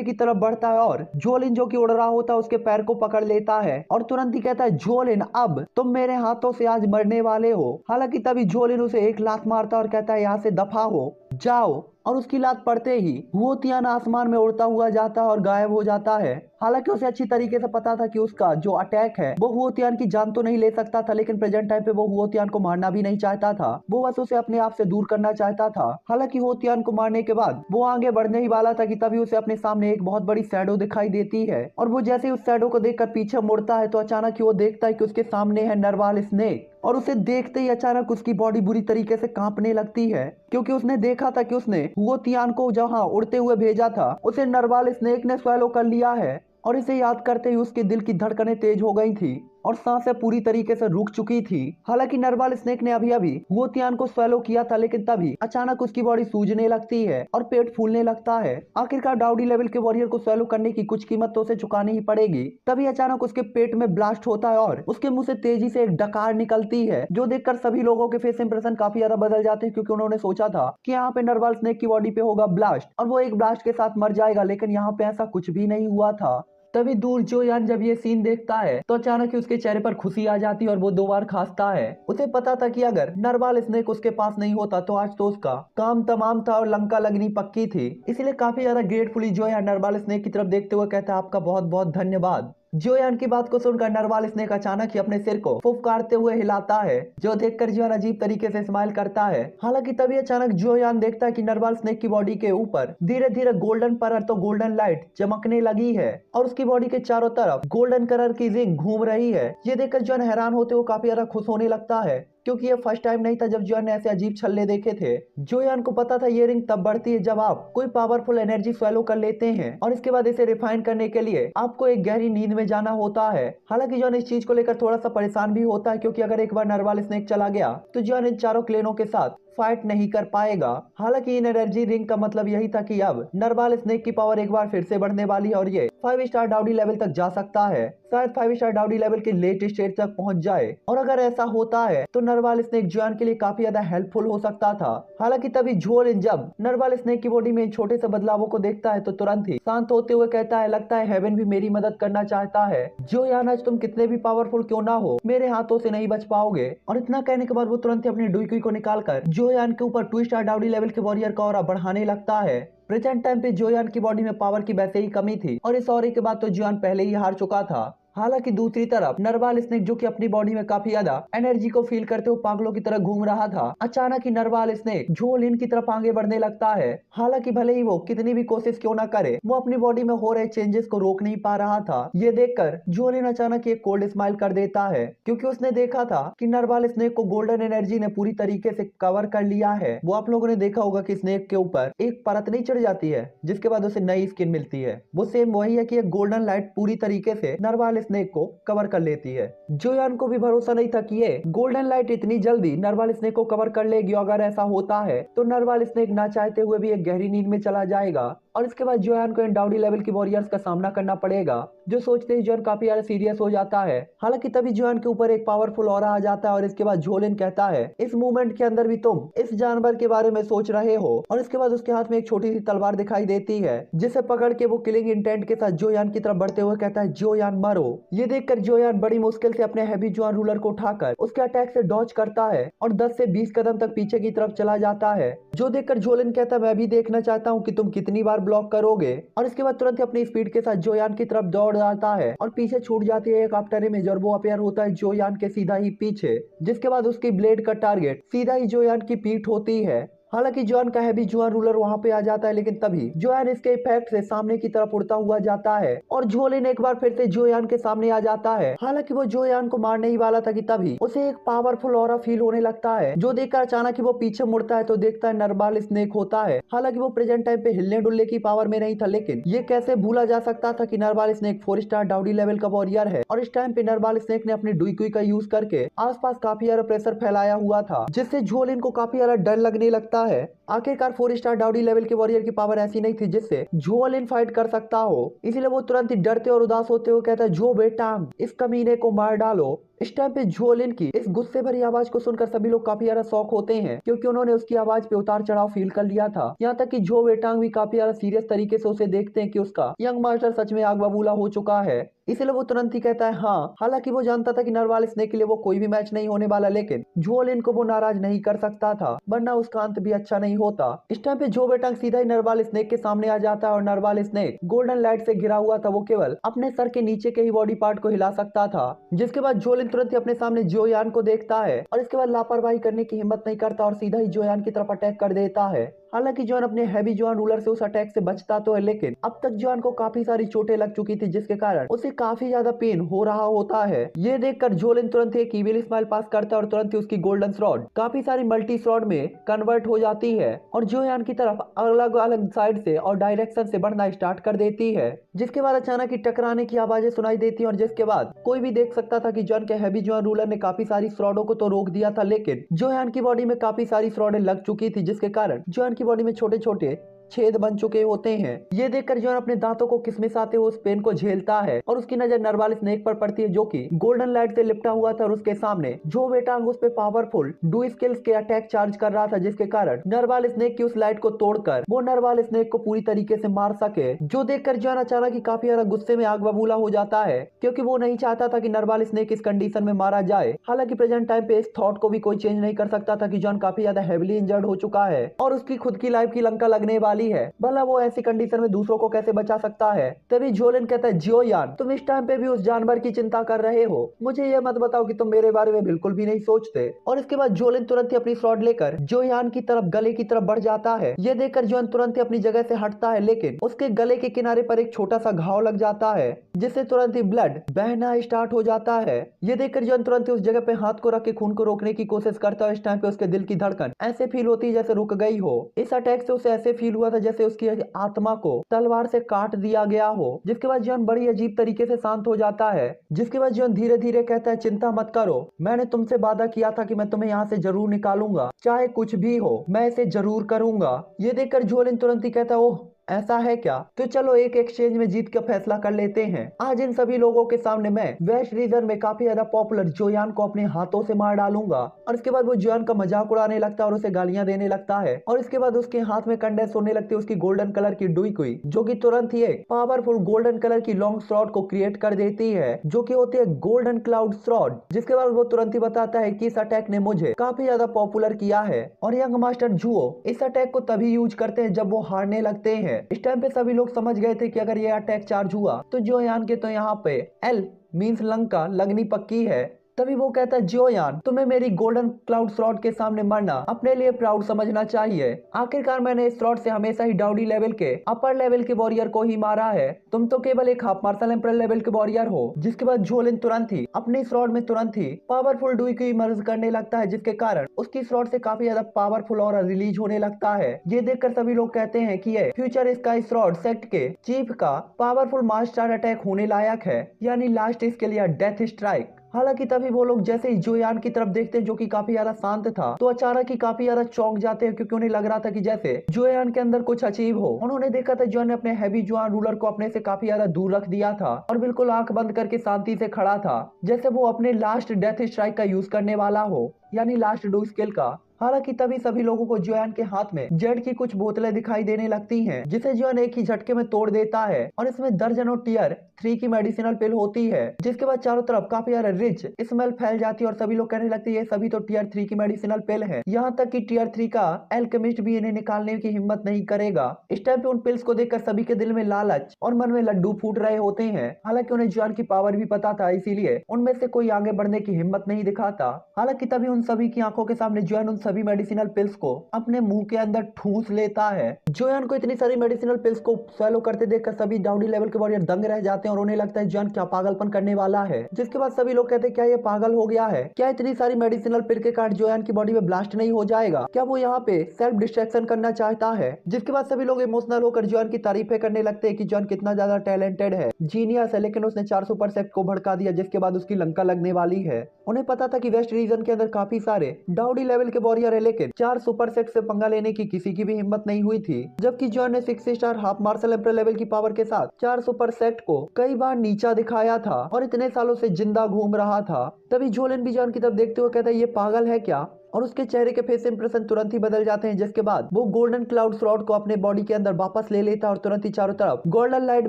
की तरफ बढ़ता है और जुओलिन जो कि उड़ रहा होता है उसके पैर को पकड़ लेता है और तुरंत ही कहता है, जुओलिन अब तुम मेरे हाथों से आज मरने वाले हो। हालांकि तभी जुओलिन उसे एक लात मारता है और कहता है, यहाँ से दफा हो, जाओ। और उसकी लात पड़ते ही हुओ तियान आसमान में उड़ता हुआ जाता है और गायब हो जाता है। हालांकि उसे अच्छी तरीके से पता था कि उसका जो अटैक है वो हुओ तियान की जान तो नहीं ले सकता था, लेकिन प्रेजेंट टाइम पे वो हुओ तियान को मारना भी नहीं चाहता था। वो बस उसे अपने आप से दूर करना चाहता था। हालांकि हुओ तियान को मारने के बाद वो आगे बढ़ने ही वाला था कि तभी उसे अपने सामने एक बहुत बड़ी शैडो दिखाई देती है और वो जैसे ही उस शैडो को देखकर पीछे मुड़ता है तो अचानक ही वो देखता है कि उसके सामने है नरवाल स्नेक। और उसे देखते ही अचानक उसकी बॉडी बुरी तरीके से कांपने लगती है, क्योंकि उसने देखा था कि उसने हुओ तियान को जहां उड़ते हुए भेजा था उसे नरवाल स्नेक ने स्वैलो कर लिया है। और इसे याद करते ही उसके दिल की धड़कनें तेज हो गई थी और सांसें पूरी तरीके से रुक चुकी थी। हालांकि नरवाल स्नेक ने अभी अभी हुओ तियान को स्वैलो किया था, लेकिन तभी अचानक उसकी बॉडी सूजने लगती है और पेट फूलने लगता है। आखिरकार डाउडी लेवल के वॉरियर को स्वैलो करने की कुछ कीमत तो उसे चुकानी ही पड़ेगी। तभी अचानक उसके पेट में ब्लास्ट होता है और उसके मुंह से तेजी से एक डकार निकलती है, जो देखकर सभी लोगों के फेस इंप्रेशन काफी ज्यादा बदल जाते हैं, क्योंकि उन्होंने सोचा था कि यहाँ पे नरवाल स्नेक की बॉडी पे होगा ब्लास्ट और वो एक ब्लास्ट के साथ मर जाएगा, लेकिन यहाँ पे ऐसा कुछ भी नहीं हुआ था। तभी दूर जो यान जब ये सीन देखता है तो अचानक ही उसके चेहरे पर खुशी आ जाती है और वो 2 बार खांसता है। उसे पता था कि अगर नरवाल स्नेक उसके पास नहीं होता तो आज तो उसका काम तमाम था और लंका लगनी पक्की थी। इसीलिए काफी ज्यादा ग्रेटफुली जो यान नरवाल स्नेक की तरफ देखते हुए कहता है, आपका बहुत बहुत धन्यवाद। जोयान की बात को सुनकर नरवाल स्नेक अचानक ही अपने सिर को फुफकारते हुए हिलाता है, जो देखकर जोयान अजीब तरीके से स्माइल करता है। हालांकि तभी अचानक जोयान देखता है कि नरवाल स्नेक की बॉडी के ऊपर धीरे धीरे गोल्डन परत तो गोल्डन लाइट चमकने लगी है और उसकी बॉडी के चारों तरफ गोल्डन कलर की रिंग घूम रही है। ये देखकर जोयान हैरान होते हुए काफी ज्यादा खुश होने लगता है, क्योंकि ये फर्स्ट टाइम नहीं था जब जोयान ने ऐसे अजीब छल्ले देखे थे। जोयान को पता था ये रिंग तब बढ़ती है जब आप कोई पावरफुल एनर्जी स्वैलो कर लेते हैं और इसके बाद इसे रिफाइन करने के लिए आपको एक गहरी नींद में जाना होता है। हालांकि जोयान इस चीज को लेकर थोड़ा सा परेशान भी होता है, क्योंकि अगर एक बार नरवाल स्नेक चला गया तो जोयान इन चारों क्लेनों के साथ फाइट नहीं कर पाएगा। हालांकि इन एनर्जी रिंग का मतलब यही था कि अब नरवाल स्नेक की पावर एक बार फिर से बढ़ने वाली है और ये 5 स्टार डाउडी लेवल तक जा सकता है, शायद 5 स्टार डाउडी लेवल के लेट स्टेज तक पहुंच जाए। और अगर ऐसा होता है तो नरवाल स्नेक जोयान के लिए काफी ज्यादा हेल्पफुल हो सकता था। हालांकि तभी झोलिन जब नरवाल स्नेक की बॉडी में इन छोटे से बदलावों को देखता है तो तुरंत ही शांत होते हुए कहता है, लगता है हेवन भी मेरी मदद करना चाहता है। जोयान आज तुम कितने भी पावरफुल क्यों ना हो, मेरे हाथों से नहीं बच पाओगे। और इतना कहने के बाद वो तुरंत ही अपनी डुईकुई को निकालकर जोयान के ऊपर 2 स्टार डाउडी लेवल के वॉरियर का ऑरा बढ़ाने लगता है। प्रेजेंट टाइम पे जोयान की बॉडी में पावर की वैसे ही कमी थी और इस ऑरे के बाद तो जोयान पहले ही हार चुका था। हालांकि दूसरी तरफ नरवाल स्नेक जो कि अपनी बॉडी में काफी ज्यादा एनर्जी को फील करते हुए पागलों की तरह घूम रहा था, अचानक ही नरवाल स्नेक झोलिन की तरफ आगे बढ़ने लगता है। हालांकि भले ही वो कितनी भी कोशिश क्यों ना करे, वो अपनी बॉडी में हो रहे चेंजेस को रोक नहीं पा रहा था। ये देखकर झोलिन अचानक एक कोल्ड स्माइल कर देता है, क्योंकि उसने देखा था कि नरवाल स्नेक को गोल्डन एनर्जी ने पूरी तरीके से कवर कर लिया है। वो आप लोगों ने देखा होगा कि स्नेक के ऊपर एक परत नहीं चढ़ जाती है जिसके बाद उसे नई स्किन मिलती है, वो सेम वही है कि एक गोल्डन लाइट पूरी तरीके से नरवाल स्नेक को कवर कर लेती है। जोयान को भी भरोसा नहीं था कि ये गोल्डन लाइट इतनी जल्दी नरवाल स्नेक को कवर कर लेगी। अगर ऐसा होता है तो नरवाल स्नेक ना चाहते हुए भी एक गहरी नींद में चला जाएगा और इसके बाद जोयान को इन डाउडी लेवल की वॉरियर्स का सामना करना पड़ेगा, जो सोचते ही जोयान काफी ज्यादा सीरियस हो जाता है। हालांकि तभी जोयान के ऊपर एक पावरफुल ऑरा आ जाता है और इसके बाद झोलिन कहता है, इस मूवमेंट के अंदर भी तुम इस जानवर के बारे में सोच रहे हो। और इसके बाद उसके हाथ में एक छोटी सी तलवार दिखाई देती है, जिसे पकड़ के वो किलिंग इंटेंट के साथ जोयान की तरफ बढ़ते हुए कहता है, जोयान मरो। ये देखकर जोयान बड़ी मुश्किल से अपने हैवी जोयान रूलर को उठाकर उसके अटैक से डॉज करता है और 10 से 20 कदम तक पीछे की तरफ चला जाता है, जो देखकर झोलिन कहता है, मैं भी देखना चाहता हूँ कि तुम कितनी बार ब्लॉक करोगे। और इसके बाद तुरंत ही अपनी स्पीड के साथ जोयान की तरफ दौड़ जाता है और पीछे छूट जाती है एक आफ्टर इमेज और वो अपेयर होता है जोयान के सीधा ही पीछे, जिसके बाद उसकी ब्लेड का टारगेट सीधा ही जोयान की पीठ होती है। हालांकि जोयान का हैवी जोयान रूलर वहां पे आ जाता है, लेकिन तभी जोयान इसके इफेक्ट से सामने की तरफ उड़ता हुआ जाता है और झोलिन एक बार फिर से जोयान के सामने आ जाता है। हालांकि वो जोयान को मारने ही वाला था कि तभी उसे एक पावरफुल ऑरा फील होने लगता है, जो देखकर अचानक ही वो पीछे मुड़ता है तो देखता है नरवाल स्नेक होता है। हालांकि वो प्रेजेंट टाइम पे हिलने डुलने की पावर में नहीं था, लेकिन ये कैसे भूला जा सकता था कि नरवाल स्नेक 4 स्टार डाउडी लेवल का वॉरियर है और इस टाइम पे नरवाल स्नेक ने अपनी डुईकुई का यूज करके आसपास काफी ज्यादा प्रेशर फैलाया हुआ था, जिससे झोलिन को काफी ज्यादा डर लगने लगता है। आखिरकार 4 स्टार डाउडी लेवल के वॉरियर की पावर ऐसी नहीं थी जिससे झोलिन फाइट कर सकता हो, इसीलिए वो तुरंत ही डरते और उदास होते हुए कहता है, जो बेटा इस कमीने को मार डालो। इस टाइम पे झोलिन की इस गुस्से भरी आवाज को सुनकर सभी लोग काफी ज्यादा शॉक होते हैं, क्योंकि उन्होंने उसकी आवाज पे उतार चढ़ाव फील कर लिया था। यहाँ तक कि जो बेटांग भी काफी ज्यादा सीरियस तरीके से उसे देखते हैं कि उसका यंग मास्टर सच में आग बबूला हो चुका है। इसलिए वो तुरंत ही कहता है हाँ। हालांकि वो जानता था कि नरवाल स्नेक के लिए वो कोई भी मैच नहीं होने वाला, लेकिन जुओलिन को वो नाराज नहीं कर सकता था, वरना उसका अंत भी अच्छा नहीं होता। इस टाइम पे जो बेटंग सीधा ही नरवाल स्नेक के सामने आ जाता है और नरवाल स्नेक गोल्डन लाइट से घिरा हुआ था, वो केवल अपने सर के नीचे के ही बॉडी पार्ट को हिला सकता था। जिसके बाद जुओलिन तुरंत ही अपने सामने जोयान को देखता है और इसके बाद लापरवाही करने की हिम्मत नहीं करता और सीधा ही जोयान की तरफ अटैक कर देता है। हालांकि जॉन अपने हैवी जॉन रूलर से उस अटैक से बचता तो है, लेकिन अब तक जॉन को काफी सारी चोटें लग चुकी थी, जिसके कारण उसे काफी ज्यादा पेन हो रहा होता है। ये देखकर जोलिन तुरंत एक इविल स्माइल पास करता है और तुरंत ही उसकी गोल्डन स्वॉर्ड काफी सारी मल्टी स्वॉर्ड में कन्वर्ट हो जाती है और जोयान की तरफ अलग अलग साइड से और डायरेक्शन से बढ़ना स्टार्ट कर देती है। जिसके बाद अचानक ही टकराने की आवाजें सुनाई देती है और जिसके बाद कोई भी देख सकता था कि जॉन के हैवी जॉन रूलर ने काफी सारी स्वॉर्डों को तो रोक दिया था, लेकिन जोयान की बॉडी में काफी सारी स्वॉर्डें लग चुकी थी, जिसके कारण जॉन की बॉडी में छोटे छोटे छेद बन चुके होते हैं। ये देखकर जॉन अपने दांतों को किसमिसाते हुए उस पेन को झेलता है और उसकी नजर नरवाल स्नेक पर पड़ती है, जो कि गोल्डन लाइट से लिपटा हुआ था और उसके सामने जो वेटांग उस पे पावरफुल डू स्किल्स के अटैक चार्ज कर रहा था, जिसके कारण नरवाल स्नेक की उस लाइट को तोड़कर वो नरवाल स्नेक को पूरी तरीके से मार सके। जो देखकर जॉन अचानक ही काफी ज्यादा गुस्से में आग बबूला हो जाता है, क्योंकि वो नहीं चाहता था कि नरवाल स्नेक इस कंडीशन में मारा जाए। हालांकि प्रेजेंट टाइम पे इस थॉट को भी कोई चेंज नहीं कर सकता था कि जॉन काफी ज्यादा हेविली इंजर्ड हो चुका है और उसकी खुद की लाइफ की लंका लगने वाली है, भला वो ऐसी कंडीशन में दूसरों को कैसे बचा सकता है। तभी जोलिन कहता है जियोयान, तुम इस टाइम पे भी उस जानवर की चिंता कर रहे हो, मुझे ये मत बताओ कि तुम मेरे बारे में बिल्कुल भी नहीं सोचते। और इसके बाद जोलिन तुरंत ही अपनी स्वॉर्ड लेकर जोयान की तरफ गले की तरफ बढ़ जाता है। ये देखकर जोन तुरंत ही अपनी जगह से हटता है, लेकिन उसके गले के किनारे पर एक छोटा सा घाव लग जाता है, जिससे तुरंत ही ब्लड बहना स्टार्ट हो जाता है। ये देखकर जोन तुरंत ही उस जगह पे हाथ को रख के खून को रोकने की कोशिश करता है। इस टाइम पे उसके दिल की धड़कन ऐसे फील होती है जैसे रुक गई हो। इस अटैक से उसे ऐसे फील हुआ था जैसे उसकी आत्मा को तलवार से काट दिया गया हो। जिसके बाद जॉन बड़ी अजीब तरीके से शांत हो जाता है। जिसके बाद जॉन धीरे धीरे कहता है चिंता मत करो, मैंने तुमसे वादा किया था कि मैं तुम्हें यहाँ से जरूर निकालूंगा, चाहे कुछ भी हो मैं इसे जरूर करूंगा। ये देखकर जोलिन तुरंत ही कहता है ओह ऐसा है क्या, तो चलो एक एक्सचेंज में जीत का फैसला कर लेते हैं। आज इन सभी लोगों के सामने मैं वेस्ट रीजन में काफी ज्यादा पॉपुलर जोयान को अपने हाथों से मार डालूंगा। और इसके बाद वो जोयान का मजाक उड़ाने लगता है और उसे गालियां देने लगता है और इसके बाद उसके हाथ में कंडेंस होने लगती है उसकी गोल्डन कलर की डुई, जो कि तुरंत ही एक पावरफुल गोल्डन कलर की लॉन्ग स्वॉर्ड को क्रिएट कर देती है, जो कि होती है गोल्डन क्लाउड स्वॉर्ड। जिसके बाद वो तुरंत ही बताता है कि इस अटैक ने मुझे काफी ज्यादा पॉपुलर किया है और यंग मास्टर जुओ इस अटैक को तभी यूज करते हैं जब वो हारने लगते हैं। इस टाइम पे सभी लोग समझ गए थे कि अगर ये अटैक चार्ज हुआ तो जोयान के तो यहाँ पे एल मींस लंका लगनी पक्की है। तभी वो कहता है जोयान, तुम्हें मेरी गोल्डन क्लाउड स्लॉट के सामने मरना अपने लिए प्राउड समझना चाहिए। आखिरकार मैंने इस स्लॉट से हमेशा ही डाउडी लेवल के अपर लेवल के वॉरियर को ही मारा है, तुम तो केवल एक हाफ मार्शल एम्परर लेवल के वॉरियर हो। जिसके बाद जोलिन तुरंत ही अपनी स्लॉट में तुरंत ही पावरफुल डुई की मर्ज करने लगता है, जिसके कारण उसकी स्लॉट से काफी ज्यादा पावरफुल और रिलीज होने लगता है। ये देखकर सभी लोग कहते हैं कि ये फ्यूचर स्काई स्लॉट सेक्ट के चीफ का पावरफुल मास्टर अटैक होने लायक है, यानी लास्ट स्किल या डेथ स्ट्राइक। हालांकि तभी वो लोग जैसे ही जोयान की तरफ देखते हैं, जो कि काफी ज्यादा शांत था, तो अचानक ही काफी ज्यादा चौंक जाते हैं, क्योंकि उन्हें लग रहा था कि जैसे जोयान के अंदर कुछ अचीव हो। उन्होंने देखा था जोयान ने अपने हैवी जोयान रूलर को अपने से काफी ज्यादा दूर रख दिया था और बिल्कुल आंख बंद करके शांति से खड़ा था, जैसे वो अपने लास्ट डेथ स्ट्राइक का यूज करने वाला हो, यानी लास्ट डू स्किल का। हालांकि तभी सभी लोगों को जोयान के हाथ में जेड की कुछ बोतलें दिखाई देने लगती हैं, जिसे जोयान एक ही झटके में तोड़ देता है और इसमें दर्जनों टीयर 3 की मेडिसिनल पिल होती है। जिसके बाद चारों तरफ काफी ज्यादा रिच स्मेल फैल जाती है और सभी लोग कहने लगते हैं ये सभी तो टीयर 3 की मेडिसिनल पिल है। यहाँ तक कि टीयर 3 का एल्केमिस्ट भी इन्हें निकालने की हिम्मत नहीं करेगा। इस टाइम पे उन पिल्स को देखकर सभी के दिल में लालच और मन में लड्डू फूट रहे होते हैं। हालांकि उन्हें जोयान की पावर भी पता था, इसीलिए उनमें से कोई आगे बढ़ने की हिम्मत नहीं दिखाता। हालांकि तभी उन सभी की आंखों के सामने जोयान उन सभी मेडिसिनल पिल्स को अपने मुंह के अंदर ठूस लेता है। जोयान को इतनी सारी मेडिसिनल पिल्स को स्वेलो करते देखकर सभी डाउडी लेवल के वॉरियर दंग रह जाते हैं और उन्हें लगता है जोयान क्या पागलपन करने वाला है। जिसके बाद सभी लोग कहते हैं क्या ये पागल हो गया है, क्या इतनी सारी मेडिसिनल पिल के कारण जोयान की बॉडी में ब्लास्ट नहीं हो जाएगा, क्या वो यहाँ पे सेल्फ डिस्ट्रैक्शन करना चाहता है। जिसके बाद सभी लोग इमोशनल होकर जोयान की तारीफें करने लगते हैं कि जोयान कितना ज्यादा टैलेंटेड है, जीनियस है, लेकिन उसने 4 सुपर सेक्ट को भड़का दिया, जिसके बाद उसकी लंका लगने वाली है। उन्हें पता था कि वेस्ट रीजन के अंदर काफी सारे डाउडी लेवल के वॉरियर है, लेकिन 4 सुपर सेक्ट से पंगा लेने की किसी की भी हिम्मत नहीं हुई थी। जबकि जोयान ने 6 star half marshal emperor level की पावर के साथ 4 सुपर सेक्ट को कई बार नीचा दिखाया था और इतने सालों से जिंदा घूम रहा था। तभी जोलिन भी जोयान की तरफ देखते हुए कहता है ये पागल है क्या, और उसके चेहरे के फेस इंप्रेशन तुरंत ही बदल जाते हैं, जिसके बाद वो गोल्डन क्लाउड रॉड को अपने बॉडी के अंदर वापस ले लेता है और तुरंत ही चारों तरफ गोल्डन लाइट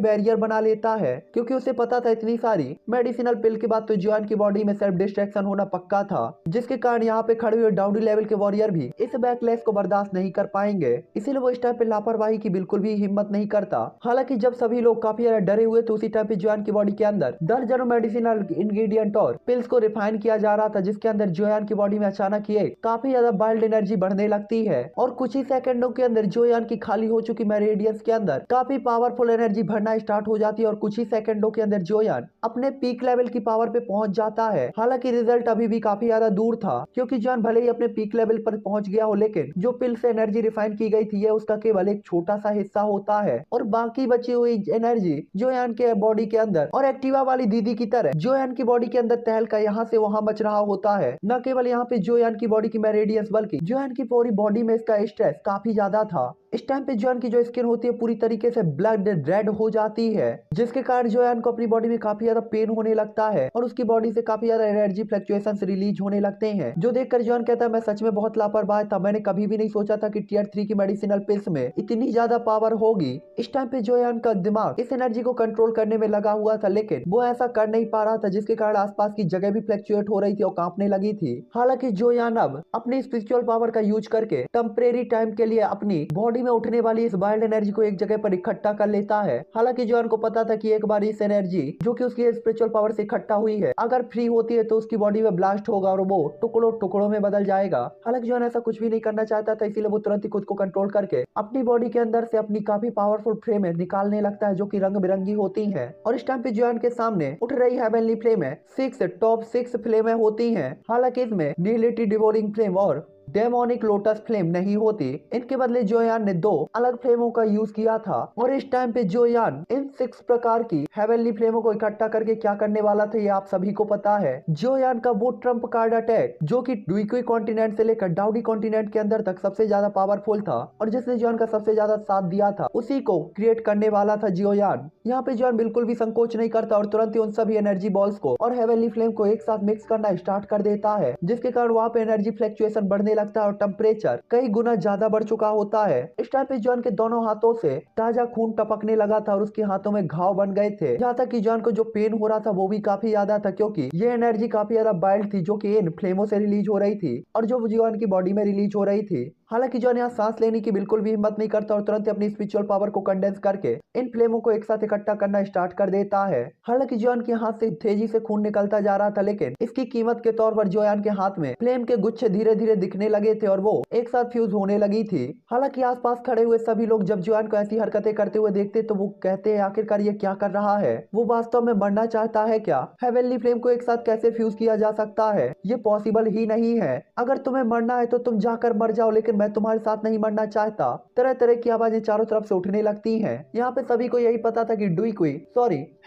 बैरियर बना लेता है, क्योंकि उसे पता था इतनी सारी मेडिसिनल पिल के बाद तो जियान की बॉडी में सेल्फ डिस्ट्रैक्शन होना पक्का था, जिसके कारण यहाँ पे खड़े हुए डाउनी लेवल के वॉरियर भी इस बैकलैश को बर्दाश्त नहीं कर पाएंगे। इसीलिए वो इस टाइम पे लापरवाही की बिल्कुल भी हिम्मत नहीं करता। हालांकि जब सभी लोग काफी ज्यादा डरे हुए तो उसी टाइम पे जियान की बॉडी के अंदर दर्जनों मेडिसिनल इंग्रेडिएंट और पिल्स को रिफाइन किया जा रहा था, जिसके अंदर जियान की बॉडी में अचानक ही काफी ज्यादा वाइल्ड एनर्जी बढ़ने लगती है और कुछ ही सेकंडों के अंदर जियान की खाली हो चुकी मेरिडियंस के अंदर काफी पावरफुल एनर्जी भरना स्टार्ट हो जाती है और कुछ ही सेकंडों के अंदर जियान अपने पीक लेवल की पावर पे पहुंच जाता है। हालांकि रिजल्ट अभी भी काफी ज्यादा दूर था, क्योंकि जियान भले ही अपने पीक लेवल पर पहुंच गया हो, लेकिन जो पिल से एनर्जी रिफाइन की गई थी ये उसका केवल एक छोटा सा हिस्सा होता है और बाकी बची हुई एनर्जी जियान के बॉडी के अंदर और एक्टिवा वाली दीदी की तरह जियान की बॉडी के अंदर तहलका यहाँ से वहां मच रहा होता है। न केवल यहाँ पे जियान की बॉडी की मेरिडियंस बल्कि जियान की पूरी बॉडी में इसका स्ट्रेस काफी ज्यादा था। इस टाइम पे जियान की जो स्किन होती है पूरी तरीके से ब्लड रेड हो जाती है, जिसके कारण जियान को अपनी बॉडी में काफी ज्यादा पेन होने लगता है और उसकी बॉडी से काफी ज्यादा एनर्जी फ्लक्चुएशंस रिलीज होने लगते हैं, जो देखकर जियान कहता है मैं सच में बहुत लापरवाह था, मैंने कभी भी नहीं सोचा था कि टियर 3 की मेडिसिनल पिल्स में इतनी ज्यादा पावर होगी। इस टाइम पे जियान का दिमाग इस एनर्जी को कंट्रोल करने में लगा हुआ था, लेकिन वो ऐसा कर नहीं पा रहा था, जिसके कारण आसपास की जगह भी फ्लक्चुएट हो रही थी और कांपने लगी थी। हालांकि जियान अब अपनी स्पिरिचुअल पावर का यूज करके टेम्परेरी टाइम के लिए अपनी बॉडी में उठने वाली इस वाइल्ड एनर्जी को एक जगह पर इकट्ठा कर लेता है। हालांकि जियान को पता था कि एक बार इस एनर्जी जो कि उसकी स्पिरिचुअल पावर से इकट्ठा हुई है अगर फ्री होती है तो उसकी बॉडी में ब्लास्ट होगा और वो टुकड़ों टुकड़ों में बदल जाएगा। हालांकि जियान ऐसा कुछ भी नहीं करना चाहता था, इसीलिए वो तुरंत ही खुद को कंट्रोल करके अपनी बॉडी के अंदर से अपनी काफी पावरफुल फ्लेम निकालने लगता है, जो कि रंग बिरंगी होती है और इस टाइम पे जियान के सामने उठ रही हेवनली फ्लेम है 6 टॉप 6 फ्लेमें होती हैं। हालांकि इसमें निहिलिटी डिवोरिंग फ्लेम और डेमोनिक लोटस फ्लेम नहीं होती, इनके बदले जियान ने 2 अलग फ्लेमों का यूज किया था और इस टाइम पे जियान इन 6 प्रकार की हेवनली फ्लेमों को इकट्ठा करके क्या करने वाला था ये आप सभी को पता है। जियान का वो ट्रम्प कार्ड अटैक जो कि ड्यूक्वी कॉन्टिनेंट से लेकर डाउडी कॉन्टिनेंट के अंदर तक सबसे ज्यादा पावरफुल था और जिसने जियान का सबसे ज्यादा साथ दिया था उसी को क्रिएट करने वाला था जियान। यहाँ पे जियान बिल्कुल भी संकोच नहीं करता और तुरंत ही उन सभी एनर्जी बॉल्स को और हेवनली फ्लेम को एक साथ मिक्स करना स्टार्ट कर देता है, जिसके कारण वहाँ पे एनर्जी फ्लक्चुएशन बढ़ने लगता है और टेम्परेचर कई गुना ज्यादा बढ़ चुका होता है। इस टाइम पे जियान के दोनों हाथों से ताजा खून टपकने लगा था और उसके हाथों में घाव बन गए थे, जहाँ तक कि जियान को जो पेन हो रहा था वो भी काफी ज्यादा था, क्योंकि ये एनर्जी काफी ज्यादा वाइल्ड थी जो कि इन फ्लेमों से रिलीज हो रही थी और जो जियान की बॉडी में रिलीज हो रही थी। हालांकि जियान यहाँ सांस लेने की बिल्कुल भी हिम्मत नहीं करता और तुरंत अपनी स्पिरिचुअल पावर को कंडेंस करके इन फ्लेमों को एक साथ इकट्ठा करना स्टार्ट कर देता है। हालांकि जियान के हाथ से तेजी से खून निकलता जा रहा था, लेकिन इसकी कीमत के तौर पर जियान के हाथ में फ्लेम के गुच्छे धीरे धीरे दिखने लगे थे और वो एक साथ फ्यूज होने लगी थी। हालांकि आसपास खड़े हुए सभी लोग जब जियान को ऐसी हरकतें करते हुए देखते तो वो कहते हैं आखिरकार ये क्या कर रहा है, वो वास्तव में मरना चाहता है क्या? हेवनली फ्लेम को एक साथ कैसे फ्यूज किया जा सकता है? ये पॉसिबल ही नहीं है। अगर तुम्हें मरना है तो तुम जाकर मर जाओ, लेकिन मैं तुम्हारे साथ नहीं मरना चाहता। तरह तरह की आवाजें चारों तरफ से उठने लगती हैं। यहाँ पे सभी को यही पता था कि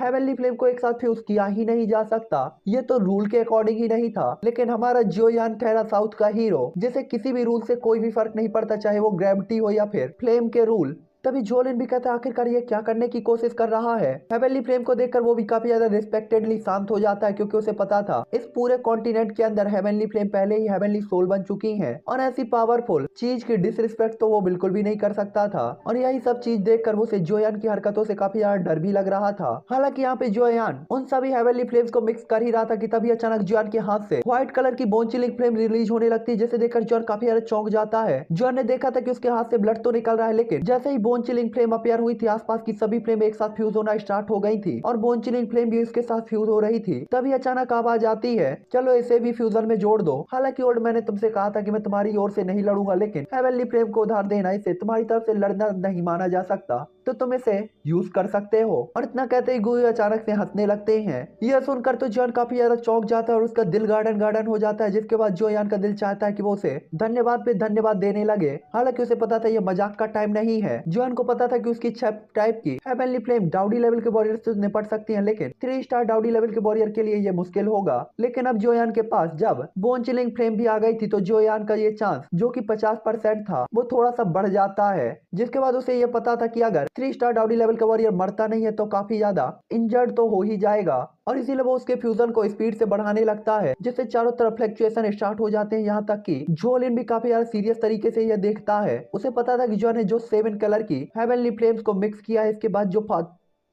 हेवनली फ्लेम को एक साथ फ्यूज किया ही नहीं जा सकता, ये तो रूल के अकॉर्डिंग ही नहीं था। लेकिन हमारा जियान ठहरा साउथ का हीरो, जिसे किसी भी रूल से कोई भी फर्क नहीं पड़ता, चाहे वो ग्रेविटी हो या फिर फ्लेम के रूल। तभी जोलिन भी कहता है आखिरकार ये क्या करने की कोशिश कर रहा है। हेवनली फ्लेम को देखकर वो भी काफी ज्यादा रिस्पेक्टेडली शांत हो जाता है, क्योंकि उसे पता था इस पूरे कॉन्टिनेंट के अंदर हेवनली फ्लेम पहले ही हेवनली सोल बन चुकी हैं और ऐसी पावरफुल चीज की डिसरिस्पेक्ट तो वो बिल्कुल भी नहीं कर सकता था। और यही सब चीज देखकर उसे जियान की हरकतों से काफी ज्यादा डर भी लग रहा था। हालांकि यहाँ पे जियान उन सभी हेवनली फ्लेम्स को मिक्स कर ही रहा था कि तभी अचानक जियान के हाथ से व्हाइट कलर की बोन चिलिंग फ्लेम रिलीज होने लगती है, जिसे देखकर जियान काफी ज्यादा चौंक जाता है। जियान ने देखा था कि उसके हाथ से ब्लड तो निकल रहा है, लेकिन जैसे ही बोन चिलिंग फ्लेम अपियर हुई थी आसपास की सभी फ्लेम एक साथ फ्यूज होना स्टार्ट हो गई थी और बोन चिलिंग फ्लेम भी उसके साथ फ्यूज हो रही थी। तभी अचानक आवाज आती है चलो इसे भी फ्यूजन में जोड़ दो। हालांकि ओल्ड मैंने तुमसे कहा था कि मैं तुम्हारी ओर से नहीं लड़ूंगा, लेकिन हेवनली फ्लेम को उधार देना, इसे तुम्हारी तरफ से लड़ना नहीं माना जा सकता, तो तुम इसे यूज कर सकते हो। और इतना कहते ही गुई अचानक से हंसने लगते हैं। यह सुनकर तो जियान काफी ज्यादा चौंक जाता है और उसका दिल गार्डन गार्डन हो जाता है, जिसके बाद जियान का दिल चाहता है कि वो उसे धन्यवाद पे धन्यवाद देने लगे। हालांकि उसे पता था ये मजाक का टाइम नहीं है। जियान जोयान को पता था कि उसकी 6 टाइप की हेवनली फ्लेम डाउडी लेवल के वॉरियर से निपट सकती हैं, लेकिन 3 स्टार डाउडी लेवल के वॉरियर के लिए ये मुश्किल होगा। लेकिन अब जोयान के पास जब बोन चिलिंग फ्लेम भी आ गई थी तो जोयान का ये चांस जो कि 50% था वो थोड़ा सा बढ़ जाता है, जिसके बाद उसे ये पता था कि अगर 3 स्टार डाउडी लेवल का वॉरियर मरता नहीं है तो काफी ज्यादा इंजर्ड तो हो ही जाएगा, और इसीलिए वो उसके फ्यूजन को स्पीड से बढ़ाने लगता है, जिससे चारों तरफ फ्लक्चुएशन स्टार्ट हो जाते हैं। यहाँ तक कि जोलिन भी काफी ज्यादा सीरियस तरीके से यह देखता है। उसे पता था कि जो ने जो 7 कलर की हेवनली फ्लेम्स को मिक्स किया है, इसके बाद जो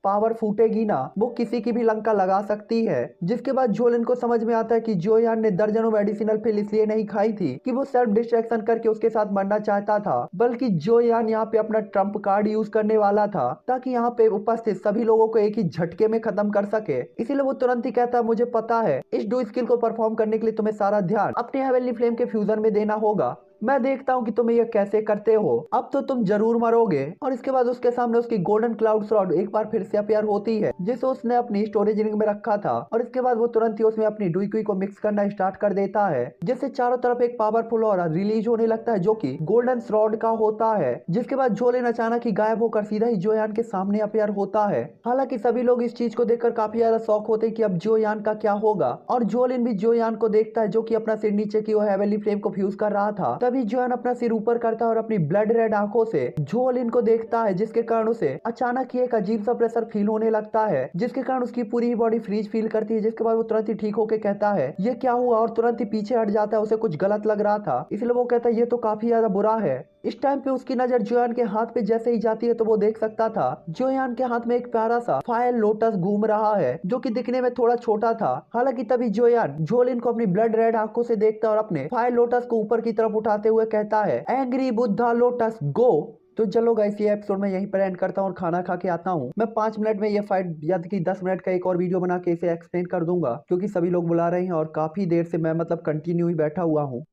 पावर फूटेगी ना वो किसी की भी लंका लगा सकती है। जिसके बाद जोलिन को समझ में आता है कि जोयान ने दर्जनों मेडिसिनल पिल इसलिए नहीं खाई थी कि वो सेल्फ डिस्ट्रैक्शन करके उसके साथ मरना चाहता था, बल्कि जोयान यहाँ पे अपना ट्रम्प कार्ड यूज करने वाला था ताकि यहाँ पे उपस्थित सभी लोगों को एक ही झटके में खत्म कर सके। इसीलिए वो तुरंत ही कहता है, मुझे पता है इस डू स्किल को परफॉर्म करने के लिए तुम्हें सारा ध्यान अपने हेवनली फ्लेम के फ्यूजन में देना होगा। मैं देखता हूँ कि तुम ये कैसे करते हो, अब तो तुम जरूर मरोगे। और इसके बाद उसके सामने उसकी गोल्डन क्लाउड रॉड एक बार फिर से अपीयर होती है, जिसे उसने अपनी स्टोरेज रिंग में रखा था, और इसके बाद वो तुरंत ही उसमें अपनी डुईक्वी को मिक्स करना स्टार्ट कर देता है, जिससे चारों तरफ एक पावरफुल ऑरा रिलीज होने लगता है जो कि गोल्डन रॉड का होता है। जिसके बाद जोलिन अचानक ही गायब होकर सीधा ही जोयान के सामने अपीयर होता है। हालांकि सभी लोग इस चीज को देखकर काफी ज्यादा शॉक होते हैं कि अब जोयान का क्या होगा, और जोलिन भी जोयान को देखता है जो कि अपना सिर नीचे की वो हेवनली फ्लेम को फ्यूज कर रहा था। तभी जोयान अपना सिर ऊपर करता है और अपनी ब्लड रेड आंखों से जोलिन को देखता है, जिसके कारण उसे अचानक ही एक अजीब सा प्रेशर फील होने लगता है, जिसके कारण उसकी पूरी बॉडी फ्रीज फील करती है। जिसके बाद वो तुरंत ही ठीक होकर कहता है ये क्या हुआ, और तुरंत ही पीछे हट जाता है, उसे कुछ गलत लग रहा था, इसलिए वो कहता है ये तो काफी ज्यादा बुरा है। इस टाइम पे उसकी नजर जोयान के हाथ पे जैसे ही जाती है तो वो देख सकता था जोयान के हाथ में एक प्यारा सा फायर लोटस घूम रहा है, जो कि दिखने में थोड़ा छोटा था। हालांकि तभी जोयान जोलिन को अपनी ब्लड रेड आंखों से देखता है और अपने फायर लोटस को ऊपर की तरफ उठाते हुए कहता है, एंग्री बुद्धा लोटस गो। तो चलो गाइस, ये एपिसोड मैं यहीं पर एंड करता हूँ और खाना खा के आता हूँ। मैं 5 मिनट में ये फाइट याद की 10 मिनट का एक और वीडियो बना के इसे एक्सप्लेन कर दूंगा, क्योंकि सभी लोग बुला रहे हैं और काफी देर से मैं मतलब कंटिन्यू ही बैठा हुआ हूँ।